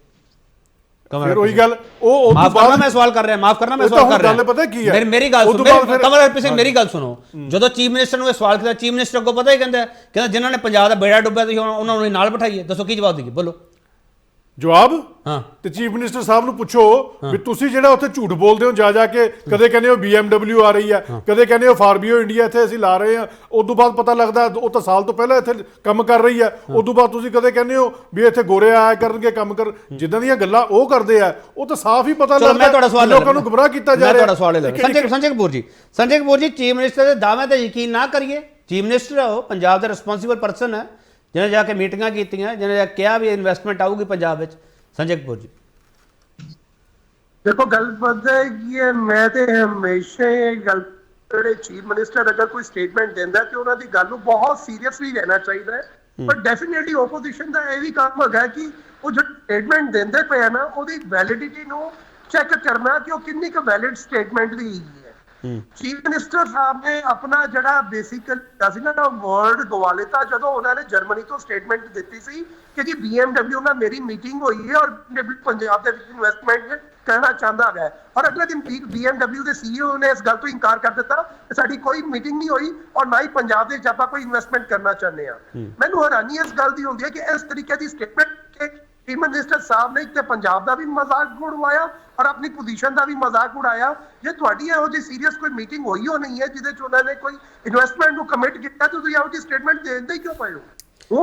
ਫਿਰ ਉਹੀ ਗੱਲ, ਉਹ ਮਾਫ ਕਰਨਾ ਮੈਂ ਸਵਾਲ ਕਰ ਰਿਹਾ, ਗੱਲ ਪਤਾ ਕੀ ਹੈ, ਮੇਰੀ ਗੱਲ ਸੁਣੋ ਕਮਲ ਹਰਪ੍ਰੀਤ ਸਿੰਘ, ਮੇਰੀ ਗੱਲ ਸੁਣੋ। ਜਦੋਂ ਚੀਫ ਮਿਨਿਸਟਰ ਨੂੰ ਇਹ ਸਵਾਲ ਕੀਤਾ, ਚੀਫ ਮਿਨਿਸਟਰ ਅੱਗੋਂ ਪਤਾ ਹੀ ਕਹਿੰਦਾ ਜਿਨ੍ਹਾਂ ਨੇ ਪੰਜਾਬ ਦਾ ਬੇੜਾ ਡੁੱਬਿਆ ਤੁਸੀਂ ਉਹਨਾਂ ਨੂੰ ਨਾਲ ਬਿਠਾਈਏ। ਦੱਸੋ ਕੀ ਜਵਾਬ ਦੇਈਏ, ਬੋਲੋ ਜਵਾਬ। ਹਾਂ, ਤੇ ਚੀਫ ਮਿਨਿਸਟਰ ਸਾਹਿਬ ਨੂੰ ਪੁੱਛੋ ਵੀ ਤੁਸੀਂ ਜਿਹੜਾ ਉੱਥੇ ਝੂਠ ਬੋਲਦੇ ਹੋ ਜਾ ਕੇ, ਕਦੇ ਕਹਿੰਦੇ ਹੋ BMW ਆ ਰਹੀ ਹੈ, ਕਦੇ ਕਹਿੰਦੇ ਹੋ ਫਾਰਬੀਓ ਇੰਡੀਆ ਇੱਥੇ ਅਸੀਂ ਲਾ ਰਹੇ ਹਾਂ, ਉਸ ਤੋਂ ਬਾਅਦ ਪਤਾ ਲੱਗਦਾ ਉਹ ਤਾਂ ਸਾਲ ਤੋਂ ਪਹਿਲਾਂ ਇੱਥੇ ਕੰਮ ਕਰ ਰਹੀ ਹੈ। ਉਸ ਤੋਂ ਬਾਅਦ ਤੁਸੀਂ ਕਦੇ ਕਹਿੰਦੇ ਹੋ ਵੀ ਇੱਥੇ ਗੋਰੇ ਆਇਆ ਕਰਨਗੇ ਕੰਮ ਕਰ, ਜਿੱਦਾਂ ਦੀਆਂ ਗੱਲਾਂ ਉਹ ਕਰਦੇ ਆ ਉਹ ਤਾਂ ਸਾਫ਼ ਹੀ ਪਤਾ ਲੱਗਦਾ। ਮੈਂ ਤੁਹਾਡਾ ਸਵਾਲ ਲੋਕਾਂ ਨੂੰ ਗੁੰਮਰਾਹ ਕੀਤਾ ਜਾ ਰਿਹਾ। ਤੁਹਾਡਾ ਸਵਾਲ ਲੈ ਸੰਜੇ ਕਪੂਰ ਜੀ, ਚੀਫ ਮਿਨਿਸਟਰ ਦੇ ਦਾਅਵੇ ਤੇ ਯਕੀਨ ਨਾ ਕਰੀਏ। ਚੀਫ ਮਿਨਿਸਟਰ ਉਹ ਪੰਜਾਬ ਦਾ ਰਿਸਪੌਂਸਿਬਲ ਪਰਸਨ ਹੈ, ਜਿਹਨੇ ਜਾ ਕੇ ਮੀਟਿੰਗਾਂ ਕੀਤੀਆਂ, ਜਿਹਨੇ ਕਿਹਾ ਵੀ ਇਨਵੈਸਟਮੈਂਟ ਆਊਗੀ ਪੰਜਾਬ ਵਿੱਚ। ਸੰਜੇ ਕਪੂਰ ਜੀ ਦੇਖੋ ਗੱਲ ਪਤਾ ਹੈ ਕਿ ਮੈਂ ਤੇ ਹਮੇਸ਼ਾ ਇਹ ਗੱਲ, ਜਿਹੜੇ ਚੀਫ ਮਿਨਿਸਟਰ ਅਗਰ ਕੋਈ ਸਟੇਟਮੈਂਟ ਦਿੰਦਾ ਤੇ ਉਹਨਾਂ ਦੀ ਗੱਲ ਨੂੰ ਬਹੁਤ ਸੀਰੀਅਸਲੀ ਲੈਣਾ ਚਾਹੀਦਾ ਹੈ। ਪਰ ਡੈਫੀਨਿਟਲੀ ਓਪੋਜੀਸ਼ਨ ਦਾ ਇਹ ਵੀ ਕੰਮ ਹੈਗਾ ਕਿ ਉਹ ਜੋ ਸਟੇਟਮੈਂਟ ਦਿੰਦੇ ਪਏ ਨਾ ਉਹਦੀ ਵੈਲਿਡਿਟੀ ਨੂੰ ਚੈੱਕ ਕਰਨਾ ਕਿ ਉਹ ਕਿੰਨੀ ਕੁ ਵੈਲਿਡ ਸਟੇਟਮੈਂਟ ਦੀ ਹੈ। ਚੀਫ ਮਿਨਿਸਟਰ ਸਾਹਿਬ ਨੇ ਆਪਣਾ ਜਿਹੜਾ ਬੇਸਿਕਲ ਸੀ ਨਾ ਵਰਡ ਗਵਾ ਲਿੱਤਾ ਜਦੋਂ ਉਹਨਾਂ ਨੇ ਜਰਮਨੀ ਤੋਂ ਸਟੇਟਮੈਂਟ ਦਿੱਤੀ ਸੀ ਕਿ ਜੀ BMW ਨਾਲ ਮੇਰੀ ਮੀਟਿੰਗ ਹੋਈ ਹੈ ਔਰ ਪੰਜਾਬ ਦੇ ਵਿੱਚ ਇਨਵੈਸਟਮੈਂਟ ਕਰਨਾ ਚਾਹੁੰਦਾ ਹੈ। ਔਰ ਅਗਲੇ ਦਿਨ BMW ਦੇ CEO ਨੇ ਇਸ ਗੱਲ ਤੋਂ ਇਨਕਾਰ ਕਰ ਦਿੱਤਾ ਕਿ ਸਾਡੀ ਕੋਈ ਮੀਟਿੰਗ ਨਹੀਂ ਹੋਈ ਔਰ ਨਾ ਹੀ ਪੰਜਾਬ ਦੇ ਵਿੱਚ ਆਪਾਂ ਕੋਈ ਇਨਵੈਸਟਮੈਂਟ ਕਰਨਾ ਚਾਹੁੰਦੇ ਆ। ਮੈਨੂੰ ਹੈਰਾਨੀ ਇਸ ਗੱਲ ਦੀ ਹੁੰਦੀ ਹੈ ਕਿ ਇਸ ਤਰੀਕੇ ਦੀ ਸਟੇਟਮੈਂਟ ਚੀਫ ਮਿਨਿਸਟਰ ਸਾਹਿਬ ਨੇ ਇੱਕ ਤੇ ਪੰਜਾਬ ਦਾ ਵੀ ਮਜ਼ਾਕ ਉਡਵਾਇਆ ਔਰ ਆਪਣੀ ਪੋਜੀਸ਼ਨ ਦਾ ਵੀ ਮਜ਼ਾਕ ਉਡਾਇਆ। ਜੇ ਤੁਹਾਡੀ ਇਹੋ ਜਿਹੀ ਸੀਰੀਅਸ ਕੋਈ ਮੀਟਿੰਗ ਹੋਈ ਹੋ ਨਹੀਂ ਹੈ ਜਿਹਦੇ ਚ ਉਹਨਾਂ ਨੇ ਕੋਈ ਇਨਵੈਸਟਮੈਂਟ ਨੂੰ ਕਮਿਟ ਕੀਤਾ, ਤੁਸੀਂ ਇਹੋ ਜਿਹੀ ਸਟੇਟਮੈਂਟ ਦੇਂਦੇ ਹੀ ਕਿਉਂ ਪਏ ਹੋ?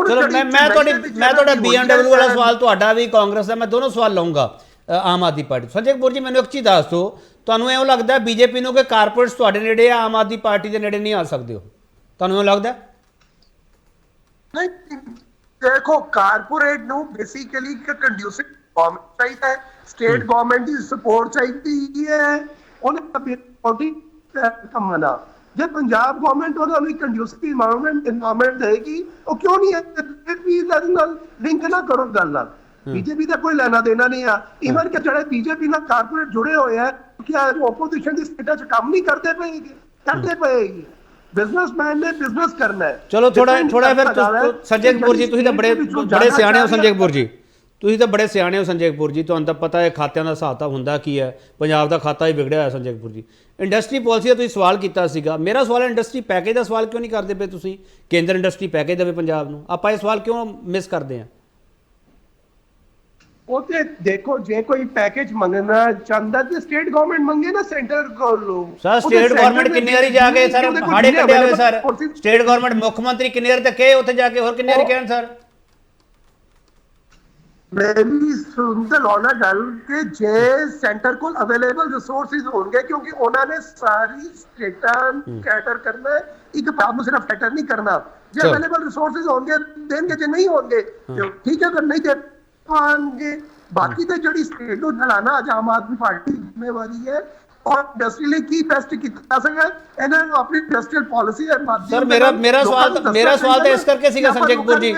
ਚਲੋ ਮੈਂ ਤੁਹਾਡਾ BMW ਵਾਲਾ ਸਵਾਲ ਤੁਹਾਡਾ ਵੀ ਕਾਂਗਰਸ ਦਾ, ਮੈਂ ਦੋਨੋਂ ਸਵਾਲ ਲਵਾਂਗਾ ਆਮ ਆਦਮੀ ਪਾਰਟੀ। ਸੰਜੇ ਕਪੂਰ ਜੀ ਮੈਨੂੰ ਇੱਕ ਚੀਜ਼ ਦੱਸ ਦਿਓ, ਤੁਹਾਨੂੰ ਐਂ ਲੱਗਦਾ ਬੀਜੇਪੀ ਨੂੰ ਕਿ ਕਾਰਪੋਰੇਟਸ ਤੁਹਾਡੇ ਨੇੜੇ ਆ, ਆਮ ਆਦਮੀ ਪਾਰਟੀ ਦੇ ਨੇੜੇ ਨਹੀਂ ਆ ਸਕਦੇ? ਹੋ ਤੁਹਾਨੂੰ ਐਂ ਲੱਗਦਾ? ਨਹੀਂ ਦੇਖੋ, ਕਾਰਪੋਰੇਟ ਨੂੰ ਬੇਸਿਕਲੀ ਇੱਕ ਕੰਡਿਊਸਿਵ ਗਵਰਨਮੈਂਟ ਚਾਹੀਦਾ ਹੈ, ਸਟੇਟ ਗਵਰਨਮੈਂਟ ਦੀ ਸਪੋਰਟ ਚਾਹੀਦੀ ਹੈ। ਉਹਨੇ ਕਮਨਾ ਜੇ ਪੰਜਾਬ ਗਵਰਨਮੈਂਟ ਉਹਨਾਂ ਨੂੰ ਕੰਡਿਊਸਿਵ ਇਨਵਾਇਰਨਮੈਂਟ ਦੇਗੀ, ਉਹ ਕਿਉਂ ਨਹੀਂ ਹੈ ਨਾਲ ਲਿੰਕ ਨਾ ਕਰੋ ਗੱਲ ਨਾਲ। ਬੀਜੇਪੀ ਦਾ ਕੋਈ ਲੈਣਾ ਦੇਣਾ ਨਹੀਂ ਆ। ਇਵਨ ਕਿ ਜਿਹੜੇ ਬੀਜੇਪੀ ਨਾਲ ਕਾਰਪੋਰੇਟ ਜੁੜੇ ਹੋਏ ਆ ਕਿ ਆਪੋਜੀਸ਼ਨ ਦੀ ਸਟੇਟਸ 'ਚ ਕੰਮ ਨਹੀਂ ਕਰਦੇ ਪਏਗੇ। ਬਿਜ਼ਨਸਮੈਨ ਨੇ ਬਿਜ਼ਨਸ ਕਰਨਾ ਹੈ। ਚਲੋ ਥੋੜਾ ਫਿਰ ਸੰਜੇ ਕਪੂਰ ਜੀ ਤੁਸੀਂ ਤਾਂ ਬੜੇ ਸਿਆਣੇ ਹੋ। ਸੰਜੇ ਕਪੂਰ ਜੀ ਤੁਸੀਂ ਤਾਂ ਬੜੇ ਸਿਆਣੇ ਹੋ। ਸੰਜੇ ਕਪੂਰ ਜੀ ਤੁਹਾਨੂੰ ਤਾਂ ਪਤਾ ਹੈ ਖਾਤਿਆਂ ਦਾ ਹਿਸਾਬ ਤਾਂ ਹੁੰਦਾ ਕੀ ਹੈ, ਪੰਜਾਬ ਦਾ ਖਾਤਾ ਹੀ ਵਿਗੜਿਆ ਹੋਇਆ। ਸੰਜੇ ਕਪੂਰ ਜੀ ਇੰਡਸਟਰੀ ਪਾਲਿਸੀ ਦਾ ਤੁਸੀਂ ਸਵਾਲ ਕੀਤਾ ਸੀਗਾ, ਮੇਰਾ ਸਵਾਲ ਹੈ ਇੰਡਸਟਰੀ ਪੈਕੇਜ ਦਾ ਸਵਾਲ ਕਿਉਂ ਨਹੀਂ ਕਰਦੇ ਪਏ ਤੁਸੀਂ? ਕੇਂਦਰ ਇੰਡਸਟਰੀ ਪੈਕੇਜ ਦੇਵੇ ਪੰਜਾਬ ਨੂੰ, ਆਪਾਂ ਇਹ ਸਵਾਲ ਕਿਉਂ ਮਿਸ ਕਰਦੇ ਹਾਂ? ਉਹ ਤੇ ਦੇਖੋ ਜੇ ਕੋਈ ਪੈਕੇਜ ਮੰਗਣਾ ਚਾਹੁੰਦਾ ਤੇ ਸਟੇਟ ਗਵਰਨਮੈਂਟ ਮੰਗੇ ਨਾ ਸੈਂਟਰ ਕੋਲੋਂ। ਸਰ ਸਟੇਟ ਗਵਰਨਮੈਂਟ ਕਿੰਨੇ ਵਾਰੀ ਜਾ ਕੇ ਸਰ ਹਾੜੇ ਕੱਢਿਆ ਹੋਵੇ ਸਰ, ਸਟੇਟ ਗਵਰਨਮੈਂਟ ਮੁੱਖ ਮੰਤਰੀ ਕਿੰਨੇ ਵਾਰੀ ਤਾਂ ਕਹੇ ਉੱਥੇ ਜਾ ਕੇ, ਹੋਰ ਕਿੰਨੇ ਵਾਰੀ ਕਹਿਣ ਸਰ। ਮੇਰੀ ਸੁਣਦੇ ਲੋਨਾ ਗੱਲ ਕਿ ਜੇ ਸੈਂਟਰ ਕੋਲ ਅਵੇਲੇਬਲ ਰਿਸੋਰਸਿਸ ਹੋਣਗੇ, ਕਿਉਂਕਿ ਉਹਨਾਂ ਨੇ ਸਾਰੀ ਸਟੇਟਾਂ ਕੈਟਰ ਕਰਨਾ, ਇੱਕ ਪੰਜਾਬ ਨੂੰ ਸਿਰਫ ਕੈਟਰ ਨਹੀਂ ਕਰਨਾ। ਜੇ ਅਵੇਲੇਬਲ ਰਿਸੋਰਸਿਸ ਹੋਣਗੇ ਦੇਣਗੇ, ਜੇ ਨਹੀਂ ਹੋਣਗੇ ਠੀਕ ਹੈ, ਅਗਰ ਨਹੀਂ ਦੇ ਪਾਣਗੇ ਬਾਕੀ ਤੇ ਜਿਹੜੀ ਸਟੇਟ ਨੂੰ ਢਲਾਣਾ ਅੱਜ ਆਮ ਆਦਮੀ ਪਾਰਟੀ ਦੀ ਜ਼ਿੰਮੇਵਾਰੀ ਹੈ। ਔਰ ਇੰਡਸਟਰੀ ਲਈ ਕੀ ਬੈਸਟ ਕੀਤਾ ਸਕਦਾ ਇਹਨਾਂ ਨੂੰ ਆਪਣੀ ਇੰਡਸਟਰੀਅਲ ਪਾਲਿਸੀ ਦੇ ਮਾਧਿਅਮ ਸਰ ਮੇਰਾ ਸਵਾਲ ਤਾਂ ਇਸ ਕਰਕੇ ਸੀਗਾ ਸੰਜੇ ਕਪੂਰ ਜੀ,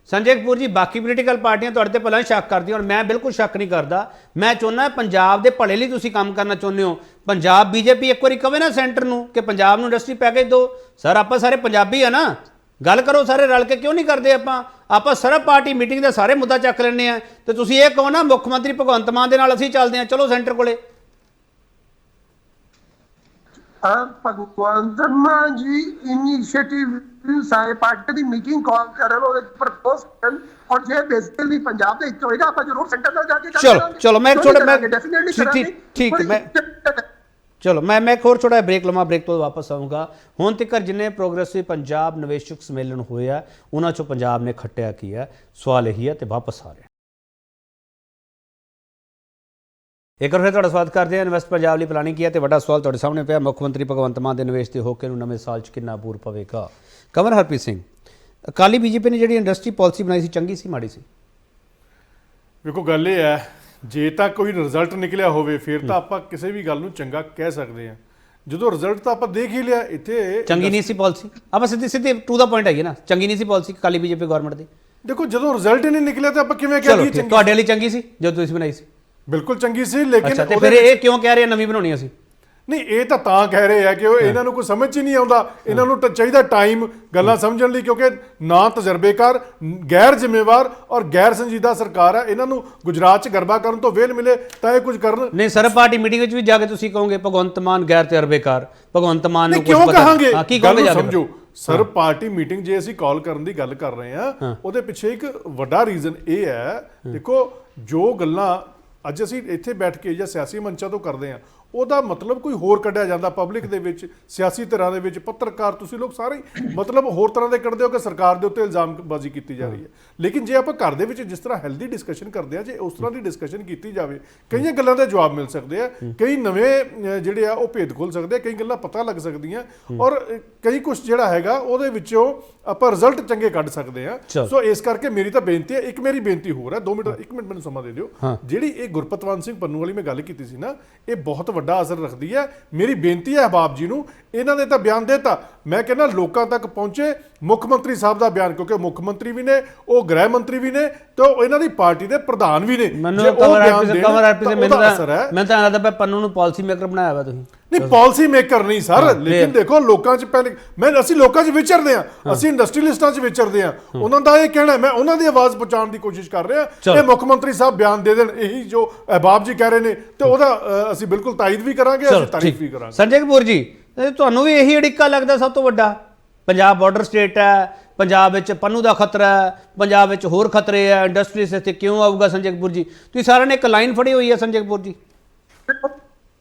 ਸੰਜੇ ਕਪੂਰ ਜੀ ਬਾਕੀ ਪੋਲੀਟੀਕਲ ਪਾਰਟੀਆਂ ਤੁਹਾਡੇ ਤੇ ਪਹਿਲਾਂ ਸ਼ੱਕ ਕਰਦੀਆਂ, ਔਰ ਮੈਂ ਬਿਲਕੁਲ ਸ਼ੱਕ ਨਹੀਂ ਕਰਦਾ। ਮੈਂ ਚਾਹੁੰਦਾ ਪੰਜਾਬ ਦੇ ਭਲੇ ਲਈ ਤੁਸੀਂ ਕੰਮ ਕਰਨਾ ਚਾਹੁੰਦੇ ਹੋ। ਪੰਜਾਬ ਬੀਜੇਪੀ ਇੱਕ ਵਾਰੀ ਕਵੇ ਨਾ ਸੈਂਟਰ ਨੂੰ ਕਿ ਪੰਜਾਬ ਨੂੰ ਇੰਡਸਟਰੀ ਪੈਕੇਜ ਦਿਓ। ਸਰ ਆਪਾਂ ਸਾਰੇ ਪੰਜਾਬੀ ਆ ਨਾ, ਗੱਲ ਕਰੋ ਸਾਰੇ ਰਲ ਕੇ, ਕਿਉਂ ਨਹੀਂ ਕਰਦੇ ਆਪਾਂ ਸਰਬ ਪਾਰਟੀ ਮੀਟਿੰਗ ਦੇ ਸਾਰੇ ਮੁੱਦਾ ਚੱਕ ਲੈਂਦੇ ਆ, ਤੇ ਤੁਸੀਂ ਇਹ ਕਹੋ ਨਾ ਮੁੱਖ ਮੰਤਰੀ ਭਗਵੰਤ ਮਾਨ ਦੇ ਨਾਲ ਅਸੀਂ ਚੱਲਦੇ ਹਾਂ, ਚਲੋ ਸੈਂਟਰ ਕੋਲੇ। ਭਗਵੰਤ ਮਾਨ ਜੀ ਇਨੀਸ਼ੀਏਟਿਵ ਸਾਰੇ ਪਾਰਟੀ ਦੀ ਮੀਟਿੰਗ ਕਾਲ ਕਰਨ, ਉਹਦੇ ਪ੍ਰਪੋਜ਼ ਕਰਨ, ਔਰ ਜੇ ਬੇਸਿਕਲੀ ਪੰਜਾਬ ਦੇ ਵਿੱਚ ਹੋਏਗਾ ਆਪਾਂ ਜ਼ਰੂਰ ਸੈਂਟਰ ਨਾਲ ਜਾ ਕੇ ਚਲੋ ਮੈਂ ਇੱਕ ਹੋਰ ਛੋਟਾ ਬ੍ਰੇਕ ਲਵਾਂ, ਬ੍ਰੇਕ ਤੋਂ ਵਾਪਸ ਆਊਂਗਾ। ਹੁਣ ਤੱਕ ਜਿੰਨੇ ਪ੍ਰੋਗਰੈਸਿਵ ਪੰਜਾਬ ਨਿਵੇਸ਼ਕ ਸੰਮੇਲਨ ਹੋਏ ਆ ਉਹਨਾਂ ਚੋਂ ਪੰਜਾਬ ਨੇ ਖੱਟਿਆ ਕੀ ਹੈ, ਸਵਾਲ ਇਹੀ ਹੈ ਤੇ ਵਾਪਸ ਆ ਰਿਹਾ। ਇੱਕ ਵਾਰ ਫਿਰ ਤੁਹਾਡਾ ਸਵਾਗਤ ਕਰਦੇ ਹਾਂ। ਇਨਵੈਸਟ ਪੰਜਾਬ ਲਈ ਪਲਾਨਿੰਗ ਕੀ ਹੈ ਤੇ ਵੱਡਾ ਸਵਾਲ ਤੁਹਾਡੇ ਸਾਹਮਣੇ ਪਿਆ, ਮੁੱਖ ਮੰਤਰੀ ਭਗਵੰਤ ਮਾਨ ਦੇ ਨਿਵੇਸ਼ ਦੇ ਹੋਕੇ ਨੂੰ ਨਵੇਂ ਸਾਲ 'ਚ ਕਿੰਨਾ ਬੂਰ ਪਵੇਗਾ। ਕੰਵਰ ਹਰਪ੍ਰੀਤ ਸਿੰਘ, ਅਕਾਲੀ ਬੀਜੇਪੀ ਨੇ ਜਿਹੜੀ ਇੰਡਸਟਰੀ ਪਾਲਿਸੀ ਬਣਾਈ ਸੀ ਚੰਗੀ ਸੀ ਮਾੜੀ ਸੀ? ਵੇਖੋ ਗੱਲ ਇਹ ਹੈ, ਜੇ ਤਾਂ ਕੋਈ ਰਿਜ਼ਲਟ ਨਿਕਲਿਆ ਹੋਵੇ ਫਿਰ ਤਾਂ ਆਪਾਂ ਕਿਸੇ ਵੀ ਗੱਲ ਨੂੰ ਚੰਗਾ ਕਹਿ ਸਕਦੇ ਹਾਂ। ਜਦੋਂ ਰਿਜ਼ਲਟ ਤਾਂ ਆਪਾਂ ਦੇਖ ਹੀ ਲਿਆ, ਇੱਥੇ ਚੰਗੀ ਨਹੀਂ ਸੀ ਪਾਲਿਸੀ। ਆਪਾਂ ਸਿੱਧੀ ਟੂ ਦਾ ਪੁਆਇੰਟ ਆਈਏ ਨਾ, ਚੰਗੀ ਨਹੀਂ ਸੀ ਪਾਲਿਸੀ ਅਕਾਲੀ ਬੀਜੇਪੀ ਗਵਰਨਮੈਂਟ ਦੀ। ਦੇਖੋ ਜਦੋਂ ਰਿਜ਼ਲਟ ਹੀ ਨਹੀਂ ਨਿਕਲਿਆ ਤਾਂ ਆਪਾਂ ਕਿਵੇਂ ਕਹਿ ਦਈਏ ਚੰਗੀ? ਤੁਹਾਡੇ ਲਈ ਚੰਗੀ ਸੀ ਜਦੋਂ ਤੁਸੀਂ ਬਣਾਈ ਸੀ? ਬਿਲਕੁਲ ਚੰਗੀ ਸੀ, ਲੇਕਿਨ ਤੇ ਫਿਰ ਇਹ ਕਿਉਂ ਕਹਿ ਰਹੇ ਨਵੀਂ ਬਣਾਉਣੀ ਅਸੀਂ? ਨਹੀਂ, ਇਹ ਤਾਂ ਕਹਿ ਰਹੇ ਆ ਕਿ ਉਹ ਇਹਨਾਂ ਨੂੰ ਕੋਈ ਸਮਝ ਹੀ ਨਹੀਂ ਆਉਂਦਾ, ਇਹਨਾਂ ਨੂੰ ਚਾਹੀਦਾ ਟਾਈਮ ਗੱਲਾਂ ਸਮਝਣ ਲਈ, ਕਿਉਂਕਿ ਨਾ ਤਜਰਬੇਕਾਰ, ਗੈਰ ਜ਼ਿੰਮੇਵਾਰ ਔਰ ਗੈਰ ਸੰਜੀਦਾ ਸਰਕਾਰ ਹੈ। ਇਹਨਾਂ ਨੂੰ ਗੁਜਰਾਤ 'ਚ ਗਰਬਾ ਕਰਨ ਤੋਂ ਵੇਲ ਮਿਲੇ ਤਾਂ ਇਹ ਕੁਝ ਕਰਨ। ਨਹੀਂ, ਸਰਬ ਪਾਰਟੀ ਮੀਟਿੰਗ ਵਿੱਚ ਵੀ ਜਾ ਕੇ ਤੁਸੀਂ ਕਹੋਗੇ ਭਗਵੰਤ ਮਾਨ ਗੈਰ ਤਜਰਬੇਕਾਰ, ਭਗਵੰਤ ਮਾਨ ਨੂੰ ਕਿਉਂ ਕਹਾਂਗੇ? ਕੀ ਕਹੋਗੇ ਜਾ ਕੇ? ਸਮਝੋ, ਸਰਬ ਪਾਰਟੀ ਮੀਟਿੰਗ ਜੇ ਅਸੀਂ ਕਾਲ ਕਰਨ ਦੀ ਗੱਲ ਕਰ ਰਹੇ ਹਾਂ, ਉਹਦੇ ਪਿੱਛੇ ਇੱਕ ਵੱਡਾ ਰੀਜ਼ਨ ਇਹ ਹੈ। ਦੇਖੋ, ਜੋ ਗੱਲਾਂ ਅੱਜ ਅਸੀਂ ਇੱਥੇ ਬੈਠ ਕੇ ਜਾਂ ਸਿਆਸੀ ਮੰਚਾਂ ਤੋਂ ਕਰਦੇ ਹਾਂ, ਉਹਦਾ ਮਤਲਬ ਕੋਈ ਹੋਰ ਕੱਢਿਆ ਜਾਂਦਾ ਪਬਲਿਕ ਦੇ ਵਿੱਚ, ਸਿਆਸੀ ਧਿਰਾਂ ਦੇ ਵਿੱਚ, ਪੱਤਰਕਾਰ ਤੁਸੀਂ ਲੋਕ ਸਾਰੇ ਮਤਲਬ ਹੋਰ ਤਰ੍ਹਾਂ ਦੇ ਕੱਢਦੇ ਹੋ ਕਿ ਸਰਕਾਰ ਦੇ ਉੱਤੇ ਇਲਜ਼ਾਮਬਾਜ਼ੀ ਕੀਤੀ ਜਾ ਰਹੀ ਹੈ। ਲੇਕਿਨ ਜੇ ਆਪਾਂ ਘਰ ਦੇ ਵਿੱਚ ਜਿਸ ਤਰ੍ਹਾਂ ਹੈਲਦੀ ਡਿਸਕਸ਼ਨ ਕਰਦੇ ਆ, ਜੇ ਉਸ ਤਰ੍ਹਾਂ ਦੀ ਡਿਸਕਸ਼ਨ ਕੀਤੀ ਜਾਵੇ, ਕਈਆਂ ਗੱਲਾਂ ਦੇ ਜਵਾਬ ਮਿਲ ਸਕਦੇ ਆ, ਕਈ ਨਵੇਂ ਜਿਹੜੇ ਆ ਉਹ ਭੇਦ ਖੁੱਲ ਸਕਦੇ ਆ, ਕਈ ਗੱਲਾਂ ਪਤਾ ਲੱਗ ਸਕਦੀਆਂ, ਔਰ ਕਈ ਕੁਝ ਜਿਹੜਾ ਹੈਗਾ ਉਹਦੇ ਵਿੱਚੋਂ ਆਪਾਂ ਰਿਜ਼ਲਟ ਚੰਗੇ ਕੱਢ ਸਕਦੇ ਆ। ਸੋ ਇਸ ਕਰਕੇ ਮੇਰੀ ਤਾਂ ਬੇਨਤੀ ਹੈ, ਇੱਕ ਮੇਰੀ ਬੇਨਤੀ ਹੋਰ ਹੈ, 2 ਮਿੰਟ 1 ਮਿੰਟ ਮੈਨੂੰ ਸਮਾਂ ਦੇ ਦਿਓ। ਜਿਹੜੀ ਇਹ ਗੁਰਪਤਵੰਤ ਸਿੰਘ ਪੰਨੂ ਵਾਲੀ ਮੈਂ ਗੱਲ ਕੀਤੀ ਸੀ ਨਾ, ਇਹ ਬਹੁਤ ਵੱਡਾ ਅਸਰ ਰੱਖਦੀ ਹੈ। ਮੇਰੀ ਬੇਨਤੀ ਹੈ ਅਹਿਬਾਬ ਜੀ ਨੂੰ, ਇਹਨਾਂ ਨੇ ਤਾਂ ਬਿਆਨ ਦੇਤਾ, ਮੈਂ ਕਹਿੰਦਾ ਲੋਕਾਂ ਤੱਕ ਪਹੁੰਚੇ ਮੁੱਖ ਮੰਤਰੀ ਸਾਹਿਬ ਦਾ ਬਿਆਨ, ਕਿਉਂਕਿ ਮੁੱਖ ਮੰਤਰੀ ਵੀ ਨੇ, ਉਹ ਗ੍ਰਹਿ ਮੰਤਰੀ ਵੀ ਨੇ, ਤੇ ਉਹ ਇਹਨਾਂ ਦੀ ਪਾਰਟੀ ਦੇ ਪ੍ਰਧਾਨ ਵੀ ਨੇ। ਮੈਂ ਤਾਂ ਲੱਗਦਾ ਪੰਨੂ ਨੂੰ ਪਾਲਿਸੀ ਮੇਕਰ ਬਣਾਇਆ ਵਾ ਤੁਸੀਂ। ਨਹੀਂ, ਪਾਲਿਸੀ ਮੇਕਰ ਨਹੀਂ ਸਰ, ਲੇਕਿਨ ਦੇਖੋ ਲੋਕਾਂ 'ਚ ਪਹਿਲੇ ਅਸੀਂ ਲੋਕਾਂ 'ਚ ਵਿਚਰਦੇ ਹਾਂ, ਅਸੀਂ ਇੰਡਸਟਰੀਅਲਿਸਟਾਂ 'ਚ ਵਿਚਰਦੇ ਹਾਂ, ਉਹਨਾਂ ਦਾ ਇਹ ਕਹਿਣਾ, ਮੈਂ ਉਹਨਾਂ ਦੀ ਆਵਾਜ਼ ਪਹੁੰਚਾਉਣ ਦੀ ਕੋਸ਼ਿਸ਼ ਕਰ ਰਿਹਾ। ਇਹ ਮੁੱਖ ਮੰਤਰੀ ਸਾਹਿਬ ਬਿਆਨ ਦੇ ਦੇਣ, ਇਹੀ ਜੋ ਅਹਿਬਾਬ ਜੀ ਕਹਿ ਰਹੇ ਨੇ, ਤੇ ਉਹਦਾ ਅਸੀਂ ਬਿਲਕੁਲ ਤਾਇਦ ਵੀ ਕਰਾਂਗੇ, ਅਸੀਂ ਤਾਰੀਫ ਵੀ ਕਰਾਂਗੇ। ਸੰਜੇ ਕਪੂਰ ਜੀ, ਤੁਹਾਨੂੰ ਵੀ ਇਹੀ ਅੜਿੱਕਾ ਲੱਗਦਾ ਸਭ ਤੋਂ ਵੱਡਾ? ਪੰਜਾਬ ਬਾਰਡਰ ਸਟੇਟ ਹੈ, ਪੰਜਾਬ ਵਿੱਚ ਪੰਨੂ ਦਾ ਖਤਰਾ ਹੈ, ਪੰਜਾਬ ਵਿੱਚ ਹੋਰ ਖਤਰੇ ਹੈ, ਇੰਡਸਟਰੀਜ਼ ਇੱਥੇ ਕਿਉਂ ਆਊਗਾ? ਸੰਜੇ ਕਪੂਰ ਜੀ, ਤੁਸੀਂ ਸਾਰਿਆਂ ਨੇ ਇੱਕ ਲਾਈਨ ਫੜੀ ਹੋਈ ਹੈ। ਸੰਜੇ ਕਪੂਰ ਜੀ,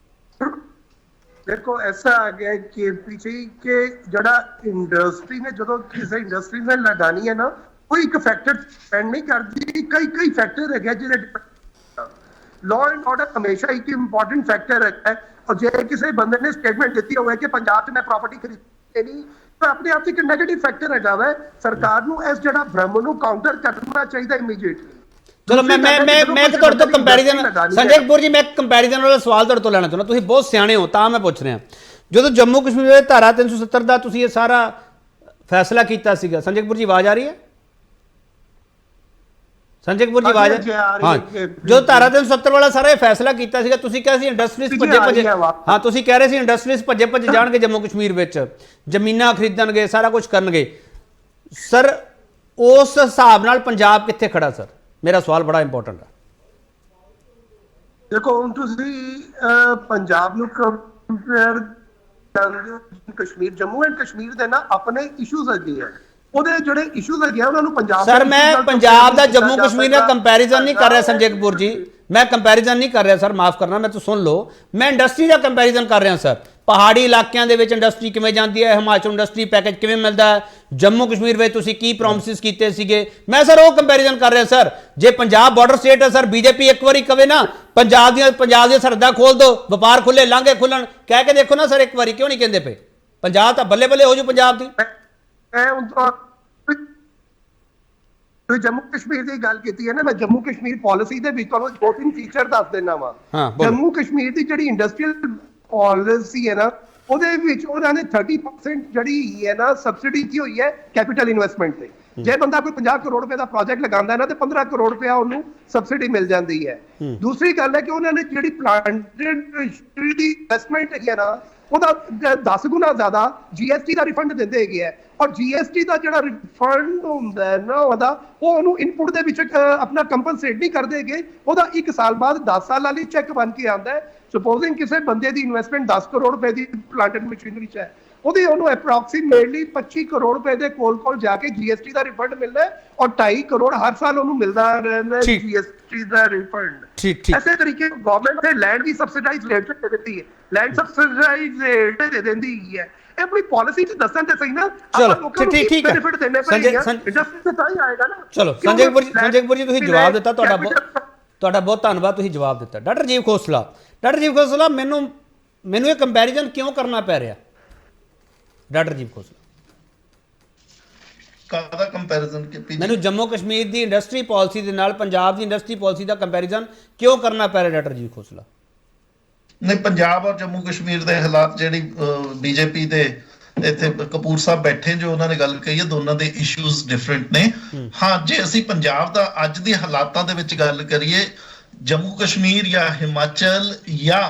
ਦੇਖੋ ਐਸਾ ਆ ਗਿਆ ਕਿ ਪਿੱਛੇ ਕਿ ਜਿਹੜਾ ਇੰਡਸਟਰੀ ਨੇ ਜਦੋਂ ਕਿਸੇ ਇੰਡਸਟਰੀ ਨਾਲ ਲਗਾਣੀ ਹੈ ਨਾ, ਕੋਈ ਇੱਕ ਫੈਕਟਰ ਡਿਪੈਂਡ ਨਹੀਂ ਕਰਦੀ, ਕਈ ਫੈਕਟਰ ਹੈਗੇ ਜਿਹੜੇ ਲਾਅ ਐਂਡ ਆਰਡਰ ਹਮੇਸ਼ਾ ਇੱਕ ਇੰਪੋਰਟੈਂਟ ਫੈਕਟਰ ਹੈ। ਔਰ ਜੇ ਕਿਸੇ ਬੰਦੇ ਨੇ ਸਟੇਟਮੈਂਟ ਦਿੱਤੀ ਹੋਵੇ ਕਿ ਪੰਜਾਬ 'ਚ ਮੈਂ ਪ੍ਰਾਪਰਟੀ ਖਰੀਦਣੀ, ਤਾਂ ਆਪਣੇ ਆਪ 'ਚ ਇੱਕ ਨੈਗੇਟਿਵ ਫੈਕਟਰ ਹੈਗਾ ਵਾ। ਸਰਕਾਰ ਨੂੰ ਇਸ ਜਿਹੜਾ ਭ੍ਰਮ ਨੂੰ ਕਾਊਂਟਰ ਕਰਨਾ ਚਾਹੀਦਾ ਇਮੀਡੀਏਟਲੀ। ਚਲੋ ਮੈਂ ਇੱਕ ਤੁਹਾਡੇ ਤੋਂ ਕੰਪੈਰੀਜ਼ਨ, ਸੰਜੇ ਕਪੂਰ ਜੀ, ਮੈਂ ਇੱਕ ਕੰਪੈਰੀਜ਼ਨ ਵਾਲਾ ਸਵਾਲ ਤੁਹਾਡੇ ਤੋਂ ਲੈਣਾ ਚਾਹੁੰਦਾ। ਤੁਸੀਂ ਬਹੁਤ ਸਿਆਣੇ ਹੋ ਤਾਂ ਮੈਂ ਪੁੱਛ ਰਿਹਾ। ਜਦੋਂ ਜੰਮੂ ਕਸ਼ਮੀਰ ਦੇ ਧਾਰਾ 370 ਦਾ ਤੁਸੀਂ ਇਹ ਸਾਰਾ ਫੈਸਲਾ ਕੀਤਾ ਸੀਗਾ, ਸੰਜੇ ਕਪੂਰ ਜੀ ਆਵਾਜ਼ ਆ ਰਹੀ ਹੈ? ਸੰਜੇ ਕਪੂਰ ਜੀ ਆਵਾਜ਼ ਹਾਂ, ਜੋ ਧਾਰਾ 370 ਵਾਲਾ ਸਾਰਾ ਇਹ ਫੈਸਲਾ ਕੀਤਾ ਸੀਗਾ, ਤੁਸੀਂ ਕਿਹਾ ਸੀ ਇੰਡਸਟਰੀਜ਼ ਭੱਜੇ ਹਾਂ, ਤੁਸੀਂ ਕਹਿ ਰਹੇ ਸੀ ਇੰਡਸਟਰੀਜ਼ ਭੱਜੇ ਜਾਣਗੇ ਜੰਮੂ ਕਸ਼ਮੀਰ ਵਿੱਚ, ਜ਼ਮੀਨਾਂ ਖਰੀਦਣਗੇ, ਸਾਰਾ ਕੁਝ ਕਰਨਗੇ। ਸਰ ਉਸ ਹਿਸਾਬ ਨਾਲ ਪੰਜਾਬ ਕਿੱਥੇ ਖੜਾ? ਸਰ ਮੇਰਾ ਸਵਾਲ ਬੜਾ ਇੰਪੋਰਟੈਂਟ ਹੈ। ਦੇਖੋ ਹੁਣ ਤੁਸੀਂ ਪੰਜਾਬ ਨੂੰ ਕੰਪੇਅਰ ਕਰਦੇ ਹੋ, ਕਸ਼ਮੀਰ, ਜੰਮੂ ਐਂਡ ਕਸ਼ਮੀਰ ਦੇ ਨਾ ਆਪਣੇ ਇਸ਼ੂਜ਼ ਹੈਗੇ ਆ। ਉਹਦੇ ਜਿਹੜੇ ਇਸ਼ੂਜ਼ ਹੈਗੇ ਆ ਉਹਨਾਂ ਨੂੰ ਪੰਜਾਬ ਸਰ ਮੈਂ ਪੰਜਾਬ ਦਾ ਜੰਮੂ ਕਸ਼ਮੀਰ ਨਾਲ ਕੰਪੈਰੀਜ਼ਨ ਨਹੀਂ ਕਰ ਰਿਹਾ ਸੰਜੇ ਕਪੂਰ ਜੀ, ਮੈਂ ਕੰਪੈਰੀਜ਼ਨ ਨਹੀਂ ਕਰ ਰਿਹਾ ਸਰ, ਮਾਫ ਕਰਨਾ, ਮੈਂ ਤਾਂ ਸੁਣ ਲਓ, ਮੈਂ ਇੰਡਸਟਰੀ ਦਾ ਕੰਪੈਰੀਜ਼ਨ ਕਰ ਰਿਹਾ ਸਰ। ਪਹਾੜੀ ਇਲਾਕਿਆਂ ਦੇ ਵਿੱਚ ਇੰਡਸਟਰੀ ਕਿਵੇਂ ਜਾਂਦੀ ਹੈ, ਹਿਮਾਚਲ ਇੰਡਸਟਰੀ ਪੈਕੇਜ ਕਿਵੇਂ ਮਿਲਦਾ ਹੈ, ਜੰਮੂ ਕਸ਼ਮੀਰ ਵਿੱਚ ਤੁਸੀਂ ਕੀ ਪ੍ਰੋਮਿਸਿਸ ਕੀਤੇ ਸੀਗੇ, ਮੈਂ ਸਰ ਉਹ ਕੰਪੈਰੀਜ਼ਨ ਕਰ ਰਿਹਾ ਸਰ। ਜੇ ਪੰਜਾਬ ਬਾਰਡਰ ਸਟੇਟ ਹੈ ਸਰ, ਬੀਜੇਪੀ ਇੱਕ ਵਾਰੀ ਕਵੇ ਨਾ ਪੰਜਾਬ ਦੀਆਂ ਸਰਹੱਦਾਂ ਖੋਲ ਦਿਓ, ਵਪਾਰ ਖੁੱਲੇ, ਲਾਂਘੇ ਖੁੱਲਣ, ਕਹਿ ਕੇ ਦੇਖੋ ਨਾ ਸਰ ਇੱਕ ਵਾਰੀ, ਕਿਉਂ ਨਹੀਂ ਕਹਿੰਦੇ ਪਏ? ਪੰਜਾਬ ਤਾਂ ਬੱਲੇ ਬੱਲੇ ਹੋ ਜੂ ਪੰਜਾਬ ਦੀ। ਤੁਸੀਂ ਜੰਮੂ ਕਸ਼ਮੀਰ ਦੀ ਗੱਲ ਕੀਤੀ ਹੈ ਨਾ, ਮੈਂ ਜੰਮੂ ਕਸ਼ਮੀਰ ਪਾਲਿਸੀ ਦੇ ਵਿੱਚ ਤੁਹਾਨੂੰ 2-3 ਫੀਚਰ ਦੱਸ ਦੇਣਾ ਵਾ। ਜੰਮੂ ਕਸ਼ਮੀਰ ਦੀ ਜਿਹੜੀ ਇੰਡਸਟਰੀਅਲ ਪਾਲਿਸੀ ਹੈ ਨਾ, ਉਹਦੇ ਵਿੱਚ ਉਹਨਾਂ ਨੇ 30% ਜਿਹੜੀ ਹੈ ਨਾ ਸਬਸਿਡੀ ਕੀ ਹੋਈ ਹੈ ਕੈਪੀਟਲ ਇਨਵੈਸਟਮੈਂਟ ਤੇ। ਜੇ ਬੰਦਾ ਕੋਈ 50 ਕਰੋੜ ਰੁਪਏ ਦਾ ਪ੍ਰੋਜੈਕਟ ਲਗਾਉਂਦਾ ਹੈ ਨਾ, ਤੇ 15 ਕਰੋੜ ਰੁਪਇਆ ਉਹਨੂੰ ਸਬਸਿਡੀ ਮਿਲ ਜਾਂਦੀ ਹੈ। ਦੂਸਰੀ ਗੱਲ ਹੈ ਕਿ ਉਹਨਾਂ ਨੇ ਜਿਹੜੀ ਪਲਾਂਟਡ ਦੀ ਇਨਵੈਸਟਮੈਂਟ ਹੈਗੀ ਹੈ ਨਾ, ਉਹਦਾ 10 ਗੁਣਾ ਜ਼ਿਆਦਾ GST ਦਾ ਰਿਫੰਡ ਦਿੰਦੇ ਹੈਗੇ ਆ। ਔਰ GST ਦਾ ਜਿਹੜਾ ਰਿਫੰਡ ਹੁੰਦਾ ਹੈ ਨਾ ਉਹ ਉਹਨੂੰ ਇਨਪੁਟ ਦੇ ਵਿੱਚ ਆਪਣਾ ਕੰਪਨਸੇਟ ਨਹੀਂ ਕਰਦੇ ਹੈਗੇ, ਉਹਦਾ 1 ਸਾਲ ਬਾਅਦ 10 ਸਾਲਾਂ ਲਈ ਚੈੱਕ ਬਣ ਕੇ ਆਉਂਦਾ ਹੈ। ਸਪੋਜ਼ਿੰਗ ਕਿਸੇ ਬੰਦੇ ਦੀ ਇਨਵੈਸਟਮੈਂਟ 10 ਕਰੋੜ ਰੁਪਏ ਦੀ ਪਲਾਂਟਡ ਮਸ਼ੀਨਰੀ 'ਚ ਹੈ, ਉਹਦੀ ਉਹਨੂੰ ਅਪਰੋਕਸੀਮੇਟਲੀ 25 ਕਰੋੜ ਰੁਪਏ ਦੇ ਕੋਲ ਜਾ ਕੇ GST ਦਾ ਰਿਫੰਡ ਮਿਲਦਾ ਹੈ, ਔਰ 2.5 ਕਰੋੜ ਹਰ ਸਾਲ ਉਹਨੂੰ ਮਿਲਦਾ ਰਹਿੰਦਾ GST ਦਾ ਰਿਫੰਡ। ਐਸੇ ਤਰੀਕੇ ਗਵਰਨਮੈਂਟ ਨੇ ਲੈਂਡ ਦੀ ਸਬਸਿਡਾਈਜ਼ ਰੇਟ ਤੇ ਦਿੱਤੀ ਹੈ, ਲੈਂਡ ਸਬਸਿਡਾਈਜ਼ ਰੇਟ ਤੇ ਦਿੰਦੀ ਹੈ। ਇਹ ਆਪਣੀ ਪਾਲਿਸੀ ਚ ਦੱਸਣ ਤੇ ਸਹੀ ਨਾ, ਚਲੋ ਠੀਕ ਹੈ ਬੈਨੀਫਿਟ ਦੇਣੇ ਪੈਣਗੇ, ਇੰਡਸਟਰੀ ਤੇ ਤਾਂ ਹੀ ਆਏਗਾ ਨਾ। ਚਲੋ ਸੰਜੇ ਕਪੂਰ ਜੀ ਤੁਸੀਂ ਜਵਾਬ ਦਿੱਤਾ, ਤੁਹਾਡਾ ਬਹੁਤ ਧੰਨਵਾਦ, ਤੁਸੀਂ ਜਵਾਬ ਦਿੱਤਾ। ਡਾਕਟਰ ਰਾਜੀਵ ਖੋਸਲਾ, ਮੈਨੂੰ ਇਹ ਕੰਪੈਰੀਜ਼ਨ ਕਿਉਂ ਕਰਨਾ ਪੈ ਰਿਹਾ? ਡਾਕਟਰ ਰਾਜੀਵ ਖੋਸਲਾ, ਕਾਹਦਾ ਕੰਪੈਰੀਜ਼ਨ ਕੀਤੀ? ਮੈਨੂੰ ਜੰਮੂ ਕਸ਼ਮੀਰ ਦੀ ਇੰਡਸਟਰੀ ਪਾਲਿਸੀ ਦੇ ਨਾਲ ਪੰਜਾਬ ਦੀ ਇੰਡਸਟਰੀ ਪਾਲਿਸੀ ਦਾ ਕੰਪੈਰੀਜ਼ਨ ਕਿਉਂ ਕਰਨਾ ਪੈ ਰਿਹਾ ਡਾਕਟਰ ਰਾਜੀਵ ਖੋਸਲਾ? ਨਹੀਂ, ਪੰਜਾਬ ਔਰ ਜੰਮੂ ਕਸ਼ਮੀਰ ਦੇ ਹਾਲਾਤ ਜਿਹੜੀ ਬੀਜੇਪੀ ਦੇ ਇੱਥੇ ਕਪੂਰ ਸਾਹਿਬ ਬੈਠੇ ਜੋ ਉਹਨਾਂ ਨੇ ਗੱਲ ਕਹੀ ਹੈ, ਦੋਨਾਂ ਦੇ ਇਸ਼ੂਜ਼ ਡਿਫਰੈਂਟ ਨੇ। ਹਾਂ, ਜੇ ਅਸੀਂ ਪੰਜਾਬ ਦਾ ਅੱਜ ਦੇ ਹਾਲਾਤਾਂ ਦੇ ਵਿੱਚ ਗੱਲ ਕਰੀਏ, ਜੰਮੂ ਕਸ਼ਮੀਰ ਜਾਂ ਹਿਮਾਚਲ ਜਾਂ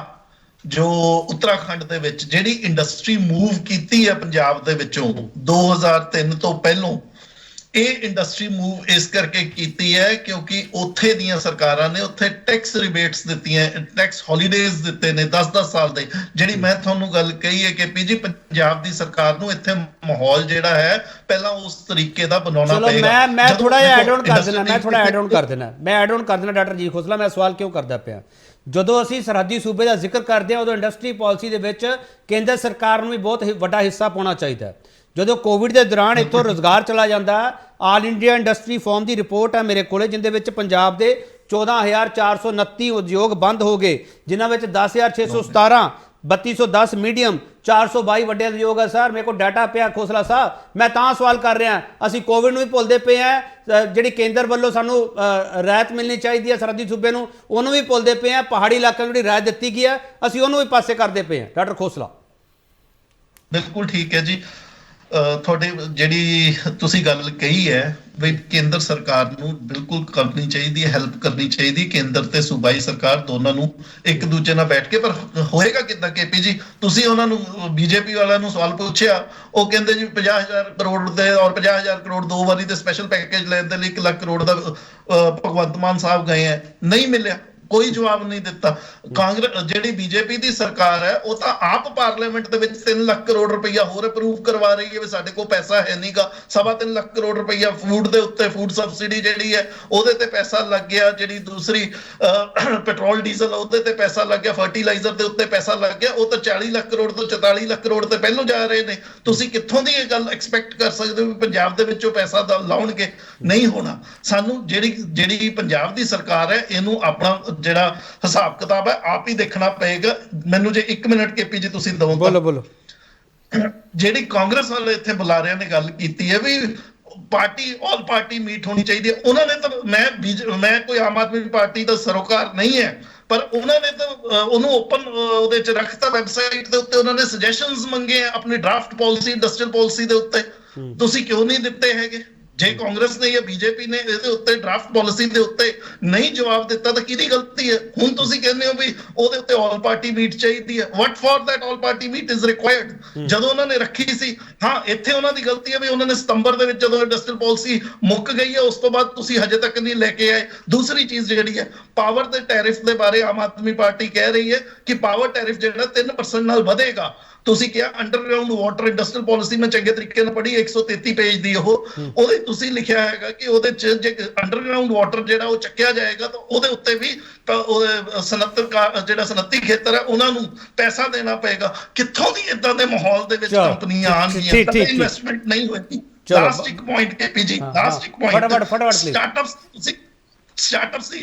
ਜੋ ਉੱਤਰਾਖੰਡ ਦੇ ਵਿੱਚ ਜਿਹੜੀ ਇੰਡਸਟਰੀ ਮੂਵ ਕੀਤੀ ਹੈ ਪੰਜਾਬ ਦੇ ਵਿੱਚੋਂ 2003 ਤੋਂ ਪਹਿਲੋਂ, ਇਹ ਇੰਡਸਟਰੀ ਮੂਵ ਇਸ ਕਰਕੇ ਕੀਤੀ ਹੈ ਕਿਉਂਕਿ ਉੱਥੇ ਦੀਆਂ ਸਰਕਾਰਾਂ ਨੇ ਉੱਥੇ ਟੈਕਸ ਰਿਬੇਟਸ ਦਿੱਤੀਆਂ, ਟੈਕਸ ਹੌਲੀਡੇਜ਼ ਦਿੱਤੇ ਨੇ 10-10 ਸਾਲ ਦੇ। ਜਿਹੜੀ ਮੈਂ ਤੁਹਾਨੂੰ ਗੱਲ ਕਹੀ ਹੈ ਕਿ ਪੀਜੀ ਪੰਜਾਬ ਦੀ ਸਰਕਾਰ ਨੂੰ ਇੱਥੇ ਮਾਹੌਲ ਜਿਹੜਾ ਹੈ ਪਹਿਲਾਂ ਉਸ ਤਰੀਕੇ ਦਾ ਬਣਾਉਣਾ ਪਏਗਾ। ਮੈਂ ਥੋੜਾ ਜਿਹਾ ਐਡ ਆਨ ਕਰ ਦੇਣਾ ਡਾਕਟਰ ਜੀ ਖੋਸਲਾ, ਮੈਂ ਸਵਾਲ ਕਿਉਂ ਕਰਦਾ ਪਿਆ? ਜਦੋਂ ਅਸੀਂ ਸਰਹੱਦੀ ਸੂਬੇ ਦਾ ਜ਼ਿਕਰ ਕਰਦੇ ਹਾਂ, ਉਦੋਂ ਇੰਡਸਟਰੀ ਪਾਲਿਸੀ ਦੇ ਵਿੱਚ ਕੇਂਦਰ ਸਰਕਾਰ ਨੂੰ ਵੀ ਬਹੁਤ ਵੱਡਾ ਹਿੱਸਾ ਪਾਉਣਾ ਚਾਹੀਦਾ। ਜਦੋਂ ਕੋਵਿਡ ਦੇ ਦੌਰਾਨ ਇੱਥੋਂ ਰੁਜ਼ਗਾਰ ਚਲਾ ਜਾਂਦਾ, ਆਲ ਇੰਡੀਆ ਇੰਡਸਟਰੀ ਫੋਰਮ ਦੀ ਰਿਪੋਰਟ ਹੈ ਮੇਰੇ ਕੋਲੇ, ਜਿੰਦੇ ਵਿੱਚ ਪੰਜਾਬ ਦੇ 14,429 ਉਦਯੋਗ ਬੰਦ ਹੋ ਗਏ, ਜਿਨ੍ਹਾਂ ਵਿੱਚ 10,617 3210 ਮੀਡੀਅਮ 422 ਵੱਡੇ ਉਦਯੋਗ ਹੈ। ਸਰ ਮੇਰੇ ਕੋਲ ਡਾਟਾ ਪਿਆ ਖੋਸਲਾ ਸਾਹਿਬ, ਮੈਂ ਤਾਂ ਸਵਾਲ ਕਰ ਰਿਹਾ। ਅਸੀਂ ਕੋਵਿਡ ਨੂੰ ਵੀ ਭੁੱਲਦੇ ਪਏ ਹਾਂ, ਜਿਹੜੀ ਕੇਂਦਰ ਵੱਲੋਂ ਸਾਨੂੰ ਰਾਇਤ ਮਿਲਣੀ ਚਾਹੀਦੀ ਹੈ ਸਰਹੱਦੀ ਸੂਬੇ ਨੂੰ, ਉਹਨੂੰ ਵੀ ਭੁੱਲਦੇ ਪਏ ਹਾਂ। ਪਹਾੜੀ ਇਲਾਕਿਆਂ ਨੂੰ ਜਿਹੜੀ ਰਾਇਤ ਦਿੱਤੀ ਗਈ ਹੈ, ਅਸੀਂ ਉਹਨੂੰ ਵੀ ਪਾਸੇ ਕਰਦੇ ਪਏ ਹਾਂ। ਡਾਕਟਰ ਖੋਸਲਾ, ਬਿਲਕੁਲ ਠੀਕ ਹੈ ਜੀ। ਤੁਹਾਡੇ ਜਿਹੜੀ ਤੁਸੀਂ ਗੱਲ ਕਹੀ ਹੈ ਵੀ ਕੇਂਦਰ ਸਰਕਾਰ ਨੂੰ ਬਿਲਕੁਲ ਕਰਨੀ ਚਾਹੀਦੀ ਹੈ, ਹੈਲਪ ਕਰਨੀ ਚਾਹੀਦੀ ਕੇਂਦਰ ਤੇ ਸੂਬਾਈ ਸਰਕਾਰ ਦੋਨਾਂ ਨੂੰ ਇੱਕ ਦੂਜੇ ਨਾਲ ਬੈਠ ਕੇ। ਪਰ ਹੋਏਗਾ ਕਿੱਦਾਂ KP ਜੀ? ਤੁਸੀਂ ਉਹਨਾਂ ਨੂੰ ਬੀਜੇਪੀ ਵਾਲਿਆਂ ਨੂੰ ਸਵਾਲ ਪੁੱਛਿਆ, ਉਹ ਕਹਿੰਦੇ ਜੀ 50,000 ਕਰੋੜ ਦੇ ਔਰ 50,000 ਕਰੋੜ 2 ਵਾਰੀ ਦੇ ਸਪੈਸ਼ਲ ਪੈਕੇਜ ਲੈਣ ਦੇ ਲਈ 1 ਲੱਖ ਕਰੋੜ ਦਾ ਭਗਵੰਤ ਮਾਨ ਸਾਹਿਬ ਗਏ ਹੈ, ਨਹੀਂ ਮਿਲਿਆ, ਕੋਈ ਜਵਾਬ ਨਹੀਂ ਦਿੱਤਾ। ਕਾਂਗਰਸ ਜਿਹੜੀ ਬੀਜੇਪੀ ਦੀ ਸਰਕਾਰ ਹੈ, ਉਹ ਤਾਂ ਆਪ ਪਾਰਲੀਮੈਂਟ ਦੇ ਵਿੱਚ 3 ਲੱਖ ਕਰੋੜ ਰੁਪਈਆ ਹੋਰ ਅਪਰੂਵ ਕਰਵਾ ਰਹੀ ਹੈ ਵੀ ਸਾਡੇ ਕੋਲ ਪੈਸਾ ਹੈ ਨਹੀਂਗਾ। 3.25 ਲੱਖ ਕਰੋੜ ਰੁਪਈਆ ਫੂਡ ਦੇ ਉੱਤੇ, ਫੂਡ ਸਬਸਿਡੀ ਜਿਹੜੀ ਹੈ ਉਹਦੇ ਤੇ ਪੈਸਾ ਲੱਗ ਗਿਆ, ਜਿਹੜੀ ਦੂਸਰੀ ਪੈਟਰੋਲ ਡੀਜ਼ਲ ਉਹਦੇ ਤੇ ਪੈਸਾ ਲੱਗ ਗਿਆ, ਫਰਟੀਲਾਈਜ਼ਰ ਦੇ ਉੱਤੇ ਪੈਸਾ ਲੱਗ ਗਿਆ, ਉਹ ਤਾਂ 40 ਲੱਖ ਕਰੋੜ ਤੋਂ 44 ਲੱਖ ਕਰੋੜ ਤੇ ਪਹਿਲੋਂ ਜਾ ਰਹੇ ਨੇ। ਤੁਸੀਂ ਕਿੱਥੋਂ ਦੀ ਇਹ ਗੱਲ ਐਕਸਪੈਕਟ ਕਰ ਸਕਦੇ ਹੋ ਵੀ ਪੰਜਾਬ ਦੇ ਵਿੱਚੋਂ ਪੈਸਾ ਲਾਉਣਗੇ? ਨਹੀਂ ਹੋਣਾ। ਸਾਨੂੰ ਜਿਹੜੀ ਪੰਜਾਬ ਦੀ ਸਰਕਾਰ ਹੈ, ਇਹਨੂੰ ਆਪਣਾ ਜਿਹੜਾ ਹਿਸਾਬ ਕਿਤਾਬ ਹੈ ਆਪ ਹੀ ਦੇਖਣਾ ਪਏਗਾ। ਮੈਨੂੰ ਜੇ 1 ਮਿੰਟ KP ਜੀ ਤੁਸੀਂ ਦਿਓ। ਬੋਲੋ। ਜਿਹੜੀ ਕਾਂਗਰਸ ਵਾਲੇ ਇੱਥੇ ਬੁਲਾਰਿਆਂ ਨੇ ਗੱਲ ਕੀਤੀ ਹੈ ਵੀ ਪਾਰਟੀ ਆਲ ਪਾਰਟੀ ਮੀਟ ਹੋਣੀ ਚਾਹੀਦੀ ਹੈ, ਉਹਨਾਂ ਨੇ ਤਾਂ ਮੈਂ ਕੋਈ ਆਮ ਆਦਮੀ ਪਾਰਟੀ ਦਾ ਸਰੋਕਾਰ ਨਹੀਂ ਹੈ, ਪਰ ਉਹਨਾਂ ਨੇ ਤਾਂ ਉਹਨੂੰ ਓਪਨ ਉਹਦੇ ਚ ਰੱਖਤਾ, ਵੈਬਸਾਈਟ ਦੇ ਉੱਤੇ ਉਹਨਾਂ ਨੇ ਸੁਜੈਸ਼ਨਸ ਮੰਗੇ ਆ ਆਪਣੀ ਡਰਾਫਟ ਪਾਲਿਸੀ, ਇੰਡਸਟਰੀਅਲ ਪਾਲਿਸੀ ਦੇ ਉੱਤੇ। ਤੁਸੀਂ ਕਿਉਂ ਨਹੀਂ ਦਿੱਤੇ ਹੈਗੇ? ਜੇ ਕਾਂਗਰਸ ਨੇ ਜਾਂ ਬੀਜੇਪੀ ਨੇ ਇਹਦੇ ਉੱਤੇ ਡਰਾਫਟ ਪਾਲਿਸੀ ਦੇ ਉੱਤੇ ਨਹੀਂ ਜਵਾਬ ਦਿੱਤਾ ਤਾਂ ਕਿਹਦੀ ਗਲਤੀ ਹੈ? ਹੁਣ ਤੁਸੀਂ ਕਹਿੰਦੇ ਹੋ ਵੀ ਉਹਦੇ ਉੱਤੇ ਆਲ ਪਾਰਟੀ ਮੀਟ ਚਾਹੀਦੀ ਹੈ। What for that all party meet is required? ਜਦੋਂ ਉਹਨਾਂ ਨੇ ਰੱਖੀ ਸੀ, ਹਾਂ ਇੱਥੇ ਉਹਨਾਂ ਦੀ ਗਲਤੀ ਹੈ ਵੀ ਉਹਨਾਂ ਨੇ ਸਤੰਬਰ ਦੇ ਵਿੱਚ ਜਦੋਂ ਇੰਡਸਟਰੀਅਲ ਪਾਲਿਸੀ ਮੁੱਕ ਗਈ ਹੈ ਉਸ ਤੋਂ ਬਾਅਦ ਤੁਸੀਂ ਹਜੇ ਤੱਕ ਨਹੀਂ ਲੈ ਕੇ ਆਏ। ਦੂਸਰੀ ਚੀਜ਼ ਜਿਹੜੀ ਹੈ ਪਾਵਰ ਦੇ ਟੈਰਿਫ ਦੇ ਬਾਰੇ ਆਮ ਆਦਮੀ ਪਾਰਟੀ ਕਹਿ ਰਹੀ ਹੈ ਕਿ ਪਾਵਰ ਟੈਰਿਫ ਜਿਹੜਾ 3% ਨਾਲ ਵਧੇਗਾ। ਤੁਸੀਂ ਕਿਹਾ ਅੰਡਰਗਰਾਉਂਡ ਵਾਟਰ ਇੰਡਸਟਰੀਅਲ ਪਾਲਿਸੀ ਮੈਂ ਚੰਗੇ ਤਰੀਕੇ ਨਾਲ ਪੜ੍ਹੀ 133 ਪੇਜ ਦੀ ਉਹਦੇ ਤੁਸੀਂ ਲਿਖਿਆ ਹੈਗਾ ਕਿ ਉਹਦੇ ਚ ਜੇ ਅੰਡਰਗਰਾਉਂਡ ਵਾਟਰ ਜਿਹੜਾ ਉਹ ਚੱਕਿਆ ਜਾਏਗਾ ਤਾਂ ਉਹਦੇ ਉੱਤੇ ਵੀ ਜਿਹੜਾ ਸਨਅਤੀ ਖੇਤਰ ਹੈ ਉਹਨਾਂ ਨੂੰ ਪੈਸਾ ਦੇਣਾ ਪਏਗਾ। ਕਿੱਥੋਂ ਦੀ ਇਦਾਂ ਦੇ ਮਾਹੌਲ ਦੇ ਵਿੱਚ ਕੰਪਨੀਆਂ ਆਉਣਗੀਆਂ ਤਾਂ ਇਨਵੈਸਟਮੈਂਟ ਨਹੀਂ ਹੋਏਗੀ। ਲਾਸਟ ਇੱਕ ਪੁਆਇੰਟ ਕੇਪੀ ਜੀ, ਲਾਸਟ ਇੱਕ ਪੁਆਇੰਟ ਸਟਾਰਟਅਪਸ ਦੀ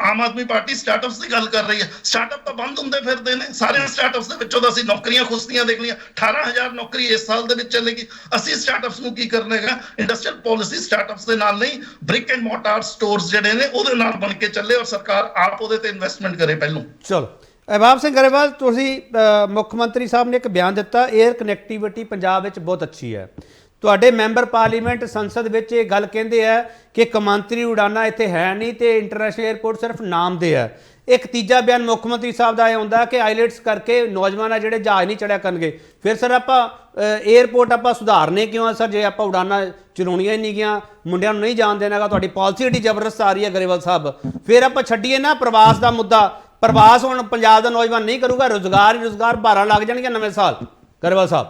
ਆਮ ਆਦਮੀ ਪਾਰਟੀ ਸਟਾਰਟਅਪਸ ਦੀ ਗੱਲ ਕਰ ਰਹੀ ਹੈ। ਸਟਾਰਟਅਪ ਤਾਂ ਬੰਦ ਹੁੰਦੇ ਫਿਰਦੇ ਨੇ ਸਾਰੇ ਸਟਾਰਟਅਪਸ ਦੇ ਵਿੱਚੋਂ ਤਾਂ ਅਸੀਂ ਨੌਕਰੀਆਂ ਖੁੱਸਦੀਆਂ ਦੇਖ ਲਈਆਂ। 18,000 ਨੌਕਰੀ ਇਸ ਸਾਲ ਦੇ ਵਿੱਚ ਚੱਲੇਗੀ। ਅਸੀਂ ਸਟਾਰਟਅਪਸ ਨੂੰ ਕੀ ਕਰਨਾ ਹੈਗਾ? ਇੰਡਸਟਰੀਅਲ ਪਾਲਿਸੀ ਸਟਾਰਟਅਪਸ ਦੇ ਨਾਲ ਨਹੀਂ, ਬ੍ਰਿਕ ਐਂਡ ਮੋਰਟਾਰ ਸਟੋਰਸ ਜਿਹੜੇ ਨੇ ਉਹਦੇ ਨਾਲ ਬਣ ਕੇ ਚੱਲੇ ਔਰ ਸਰਕਾਰ ਆਪ ਉਹਦੇ ਤੇ ਇਨਵੈਸਟਮੈਂਟ ਕਰੇ ਪਹਿਲੋਂ। ਚਲੋ ਅਹਿਬਾਬ ਸਿੰਘ ਗਰੇਵਾਲ, ਤੁਸੀਂ ਮੁੱਖ ਮੰਤਰੀ ਸਾਹਿਬ ਨੇ ਇੱਕ ਬਿਆਨ ਦਿੱਤਾ 에ਅਰ ਕਨੈਕਟੀਵਿਟੀ ਪੰਜਾਬ ਵਿੱਚ ਬਹੁਤ ਅੱਛੀ ਹੈ। ਤੁਹਾਡੇ ਮੈਂਬਰ ਪਾਰਲੀਮੈਂਟ ਸੰਸਦ ਵਿੱਚ ਇਹ ਗੱਲ ਕਹਿੰਦੇ ਆ ਕਿ ਕੌਮਾਂਤਰੀ ਉਡਾਨਾਂ ਇੱਥੇ ਹੈ ਨਹੀਂ ਤੇ ਇੰਟਰਨੈਸ਼ਨਲ 에ਅਰਪੋਰਟ ਸਿਰਫ ਨਾਮ ਦੇ ਆ। ਇੱਕ ਤੀਜਾ ਬਿਆਨ ਮੁੱਖ ਮੰਤਰੀ ਸਾਹਿਬ ਦਾ ਇਹ ਹੁੰਦਾ ਕਿ ਆਈਲੈਟਸ ਕਰਕੇ ਨੌਜਵਾਨ ਆ ਜਿਹੜੇ ਜਹਾਜ਼ ਨਹੀਂ ਚੜਿਆ ਕਰਨਗੇ। ਫਿਰ ਸਰ ਆਪਾਂ 에ਅਰਪੋਰਟ ਆਪਾਂ ਸੁਧਾਰਨੇ ਕਿਉਂ ਆ ਸਰ? ਜੇ ਆਪਾਂ ਉਡਾਨਾਂ ਚਲਾਉਣੀਆਂ ਹੀ ਨਹੀਂ ਗਿਆ, ਮੁੰਡਿਆਂ ਨੂੰ ਨਹੀਂ ਜਾਣ ਦੇਣਾਗਾ, ਤੁਹਾਡੀ ਪਾਲਿਸੀ ਏਡੀ ਜ਼ਬਰਦਸਤ ਆ ਰਹੀ ਹੈ ਗਰੇਵਾਲ ਸਾਹਿਬ। ਫਿਰ ਆਪਾਂ ਛੱਡੀਏ ਨਾ ਪ੍ਰਵਾਸ ਦਾ ਮੁੱਦਾ। ਪ੍ਰਵਾਸ ਹੁਣ ਪੰਜਾਬ ਦਾ ਨੌਜਵਾਨ ਨਹੀਂ ਕਰੂਗਾ, ਰੁਜ਼ਗਾਰ ਹੀ ਰੁਜ਼ਗਾਰ, 12 ਲੱਗ ਜਾਣਗੇ ਨਵੇਂ ਸਾਲ। ਗਰੇਵਾਲ ਸਾਹਿਬ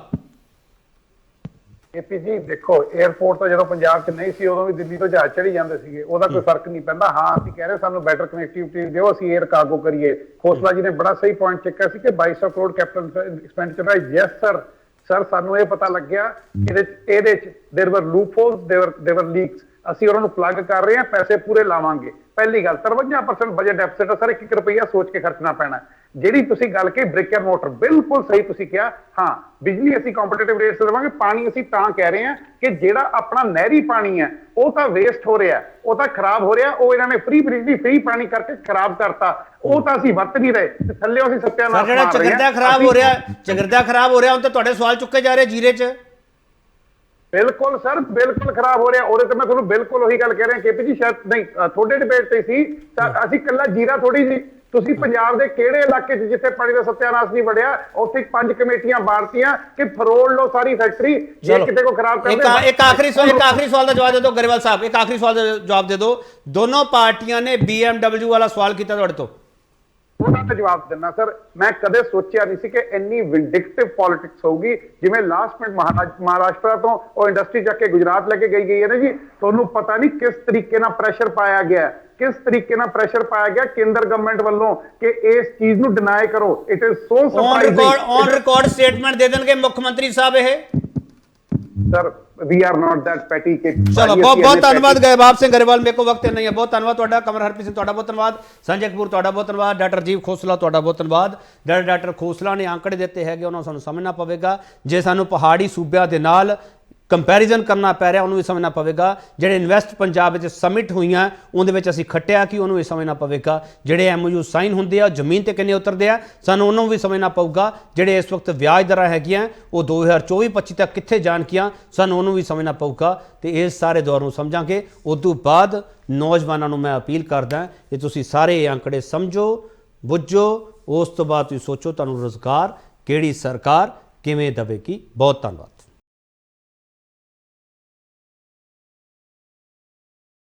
ਕੇਪੀ ਜੀ ਦੇਖੋ, 에ਅਰਪੋਰਟ ਤਾਂ ਜਦੋਂ ਪੰਜਾਬ 'ਚ ਨਹੀਂ ਸੀ ਉਦੋਂ ਵੀ ਦਿੱਲੀ ਤੋਂ ਜਹਾਜ਼ ਚੜੀ ਜਾਂਦੇ ਸੀਗੇ, ਉਹਦਾ ਕੋਈ ਫਰਕ ਨਹੀਂ ਪੈਂਦਾ। ਹਾਂ ਅਸੀਂ ਕਹਿ ਰਹੇ ਸਾਨੂੰ ਬੈਟਰ ਕਨੈਕਟੀਵਿਟੀ ਦਿਓ, ਅਸੀਂ 에ਅਰ ਕਾਰਗੋ ਕਰੀਏ। ਖੋਸਲਾ ਜੀ ਨੇ ਬੜਾ ਸਹੀ ਪੁਆਇੰਟ ਚੱਕਿਆ ਸੀ ਕਿ 2200 ਕਰੋੜ ਕੈਪੀਟਲ ਐਕਸਪੈਂਡੀਚਰ ਹੈ। ਯੈਸ ਸਰ ਸਾਨੂੰ ਇਹ ਪਤਾ ਲੱਗਿਆ ਇਹਦੇ 'ਚ ਦੇਰ ਵਰ ਲੂਪਹੋਲਸ, ਦੇਰ ਵਰ ਲੀਕਸ। ਅਸੀਂ ਉਹਨਾਂ ਨੂੰ ਪਲੱਗ ਕਰ ਰਹੇ ਹਾਂ, ਪੈਸੇ ਪੂਰੇ ਲਾਵਾਂਗੇ। ਪਹਿਲੀ ਗੱਲ 53% ਬਜਟ ਡੈਫਿਸਿਟ ਹੈ ਸਰ, 1 ਰੁਪਈਆ ਸੋਚ ਕੇ ਖਰਚਣਾ ਪੈਣਾ। ਜਿਹੜੀ ਤੁਸੀਂ ਗੱਲ ਕਹੀ ਬ੍ਰਿਕ ਐਂਡ ਮੋਰਟਰ, ਬਿਲਕੁਲ ਸਹੀ ਤੁਸੀਂ ਕਿਹਾ। ਹਾਂ ਬਿਜਲੀ ਅਸੀਂ ਕੰਪੀਟੀਟਿਵ ਰੇਟਸ ਤੇ ਦੇਵਾਂਗੇ। ਪਾਣੀ ਅਸੀਂ ਤਾਂ ਕਹਿ ਰਹੇ ਹਾਂ ਕਿ ਜਿਹੜਾ ਆਪਣਾ ਨਹਿਰੀ ਪਾਣੀ ਹੈ ਉਹ ਤਾਂ ਵੇਸਟ ਹੋ ਰਿਹਾ, ਉਹ ਤਾਂ ਖਰਾਬ ਹੋ ਰਿਹਾ। ਉਹ ਇਹਨਾਂ ਨੇ ਫ੍ਰੀ ਬਿਜਲੀ ਫ੍ਰੀ ਪਾਣੀ ਕਰਕੇ ਖਰਾਬ ਕਰਤਾ, ਉਹ ਤਾਂ ਅਸੀਂ ਵਰਤ ਨਹੀਂ ਰਹੇ ਤੇ ਥੱਲੇ ਅਸੀਂ ਸੱਤਿਆਨਾਸ਼ ਜਿਹੜਾ ਚਗਿਰਦਾ ਖਰਾਬ ਹੋ ਰਿਹਾ, ਚਗਿਰਦਾ ਖਰਾਬ ਹੋ ਰਿਹਾ, ਹੁਣ ਤਾਂ ਤੁਹਾਡੇ ਸਵਾਲ ਚੁੱਕੇ ਜਾ ਰਹੇ ਜੀਰੇ 'ਚ। ਬਿਲਕੁਲ ਸਰ, ਬਿਲਕੁਲ ਖਰਾਬ ਹੋ ਰਿਹਾ। ਉਹਦੇ ਤੇ ਮੈਂ ਤੁਹਾਨੂੰ ਬਿਲਕੁਲ ਉਹੀ ਗੱਲ ਕਹਿ ਰਿਹਾ ਕੇਪੀ ਜੀ, ਸ਼ਾਇਦ ਨਹੀਂ ਤੁਹਾਡੇ ਡਿਬੇਟ ਤੇ ਸੀ। ਅਸੀਂ ਕੱਲਾ ਜੀਰਾ ਥੋੜੀ ਜੀ, ਤੁਸੀਂ ਪੰਜਾਬ ਦੇ ਕਿਹੜੇ ਇਲਾਕੇ 'ਚ ਜਿੱਥੇ ਪਾਣੀ ਦਾ ਸੱਤਿਆਨਾਸ਼ ਨਹੀਂ ਵੜਿਆ ਉੱਥੇ 5 ਕਮੇਟੀਆਂ ਬਾੜਤੀਆਂ ਕਿ ਫਰੋਲ ਲੋ ਸਾਰੀ ਫੈਕਟਰੀ। ਜੇ ਕਿਤੇ ਕੋ ਖਰਾਬ ਕਰਦੇ ਇੱਕ ਆਖਰੀ ਸਵਾਲ ਦਾ ਜਵਾਬ ਦੇ ਦਿਓ ਗਰੇਵਾਲ ਸਾਹਿਬ, ਇੱਕ ਆਖਰੀ ਸਵਾਲ ਦਾ ਜਵਾਬ ਦੇ ਦਿਓ। ਦੋਨੋਂ ਪਾਰਟੀਆਂ ਨੇ BMW ਵਾਲਾ ਸਵਾਲ ਕੀਤਾ ਤੁਹਾਡੇ ਤੋਂ, ਉਹਦਾ ਤਾਂ ਜਵਾਬ ਦਿੰਦਾ ਸਰ। ਮੈਂ ਕਦੇ ਸੋਚਿਆ ਨਹੀਂ ਸੀ ਕਿ ਇੰਨੀ ਵਿੰਡਿਕਟਿਵ ਪੋਲਿਟਿਕਸ ਹੋਊਗੀ। ਜਿਵੇਂ ਲਾਸਟ ਮਿੰਟ ਮਹਾਰਾਸ਼ਟਰ ਤੋਂ ਉਹ ਇੰਡਸਟਰੀ ਚੱਕ ਕੇ ਗੁਜਰਾਤ ਲੈ ਕੇ ਗਈ ਹੈ ਨਾ ਜੀ, ਤੁਹਾਨੂੰ ਪਤਾ ਨਹੀਂ ਕਿਸ ਤਰੀਕੇ ਨਾਲ ਪ੍ਰੈਸ਼ਰ ਪਾਇਆ ਗਿਆ, ਕਿਸ ਤਰੀਕੇ ਨਾਲ ਪ੍ਰੈਸ਼ਰ ਪਾਇਆ ਗਿਆ ਕੇਂਦਰ ਗਵਰਨਮੈਂਟ ਵੱਲੋਂ ਕਿ ਇਸ ਚੀਜ਼ ਨੂੰ ਡਿਨਾਈ ਕਰੋ। It is so surprising. On record statement ਦੇ ਦੇਣਗੇ ਮੁੱਖ ਮੰਤਰੀ ਸਾਹਿਬ ਇਹ। Sir we are not that petty ਕਿ ਚਲੋ ਬਹੁਤ ਧੰਨਵਾਦ ਗਹਿਬਾਬ ਸਿੰਘ ਗਰੇਵਾਲ। ਮੇਰੇ ਕੋਲ ਵਕਤ ਨਹੀਂ ਹੈ। ਬਹੁਤ ਧੰਨਵਾਦ ਤੁਹਾਡਾ। ਕਮਰ ਹਰਪ੍ਰੀਤ ਸਿੰਘ ਤੁਹਾਡਾ ਬਹੁਤ ਧੰਨਵਾਦ। ਸੰਜੇ ਕਪੂਰ ਤੁਹਾਡਾ ਬਹੁਤ ਧੰਨਵਾਦ। ਡਾਕਟਰ ਜੀਵ ਖੋਸਲਾ ਤੁਹਾਡਾ ਬਹੁਤ ਧੰਨਵਾਦ। ਡਾਕਟਰ ਖੋਸਲਾ ਨੇ ਆંકੜੇ ਦਿੱਤੇ ਹੈਗੇ, ਉਹਨਾਂ ਨੂੰ ਸਾਨੂੰ ਸਮਝਣਾ ਪਵੇਗਾ। ਜੇ ਸਾਨੂੰ ਪਹਾੜੀ ਸੂਬਿਆਂ ਦੇ ਨਾਲ ਕੰਪੈਰੀਜ਼ਨ ਕਰਨਾ ਪੈ ਰਿਹਾ ਉਹਨੂੰ ਵੀ ਸਮਝਣਾ ਪਵੇਗਾ। ਜਿਹੜੇ ਇਨਵੈਸਟ ਪੰਜਾਬ ਵਿੱਚ ਸਮਿਟ ਹੋਈਆਂ ਉਹਦੇ ਵਿੱਚ ਅਸੀਂ ਖੱਟਿਆ ਕਿ ਉਹਨੂੰ ਵੀ ਸਮਝਣਾ ਪਵੇਗਾ। ਜਿਹੜੇ MOU ਸਾਈਨ ਹੁੰਦੇ ਆ ਜ਼ਮੀਨ ਤੇ ਕਿੰਨੇ ਉਤਰਦੇ ਆ ਸਾਨੂੰ ਉਹਨੂੰ ਵੀ ਸਮਝਣਾ ਪਊਗਾ। ਜਿਹੜੇ ਇਸ ਵਕਤ ਵਿਆਜ ਦਰਾਂ ਹੈਗੀਆਂ ਉਹ 2024-25 ਤੱਕ ਕਿੱਥੇ ਜਾਣਗੀਆਂ ਸਾਨੂੰ ਉਹਨੂੰ ਵੀ ਸਮਝਣਾ ਪਊਗਾ। ਤੇ ਇਸ ਸਾਰੇ ਦੌਰ ਨੂੰ ਸਮਝਾਂਗੇ। ਉਸ ਤੋਂ ਬਾਅਦ ਨੌਜਵਾਨਾਂ ਨੂੰ ਮੈਂ ਅਪੀਲ ਕਰਦਾ ਕਿ ਤੁਸੀਂ ਸਾਰੇ ਇਹ ਅੰਕੜੇ ਸਮਝੋ, ਬੁੱਝੋ। ਉਸ ਤੋਂ ਬਾਅਦ ਤੁਸੀਂ ਸੋਚੋ ਤੁਹਾਨੂੰ ਰੁਜ਼ਗਾਰ ਕਿਹੜੀ ਸਰਕਾਰ ਕਿਵੇਂ ਦੇਵੇਗੀ। ਬਹੁਤ ਧੰਨਵਾਦ।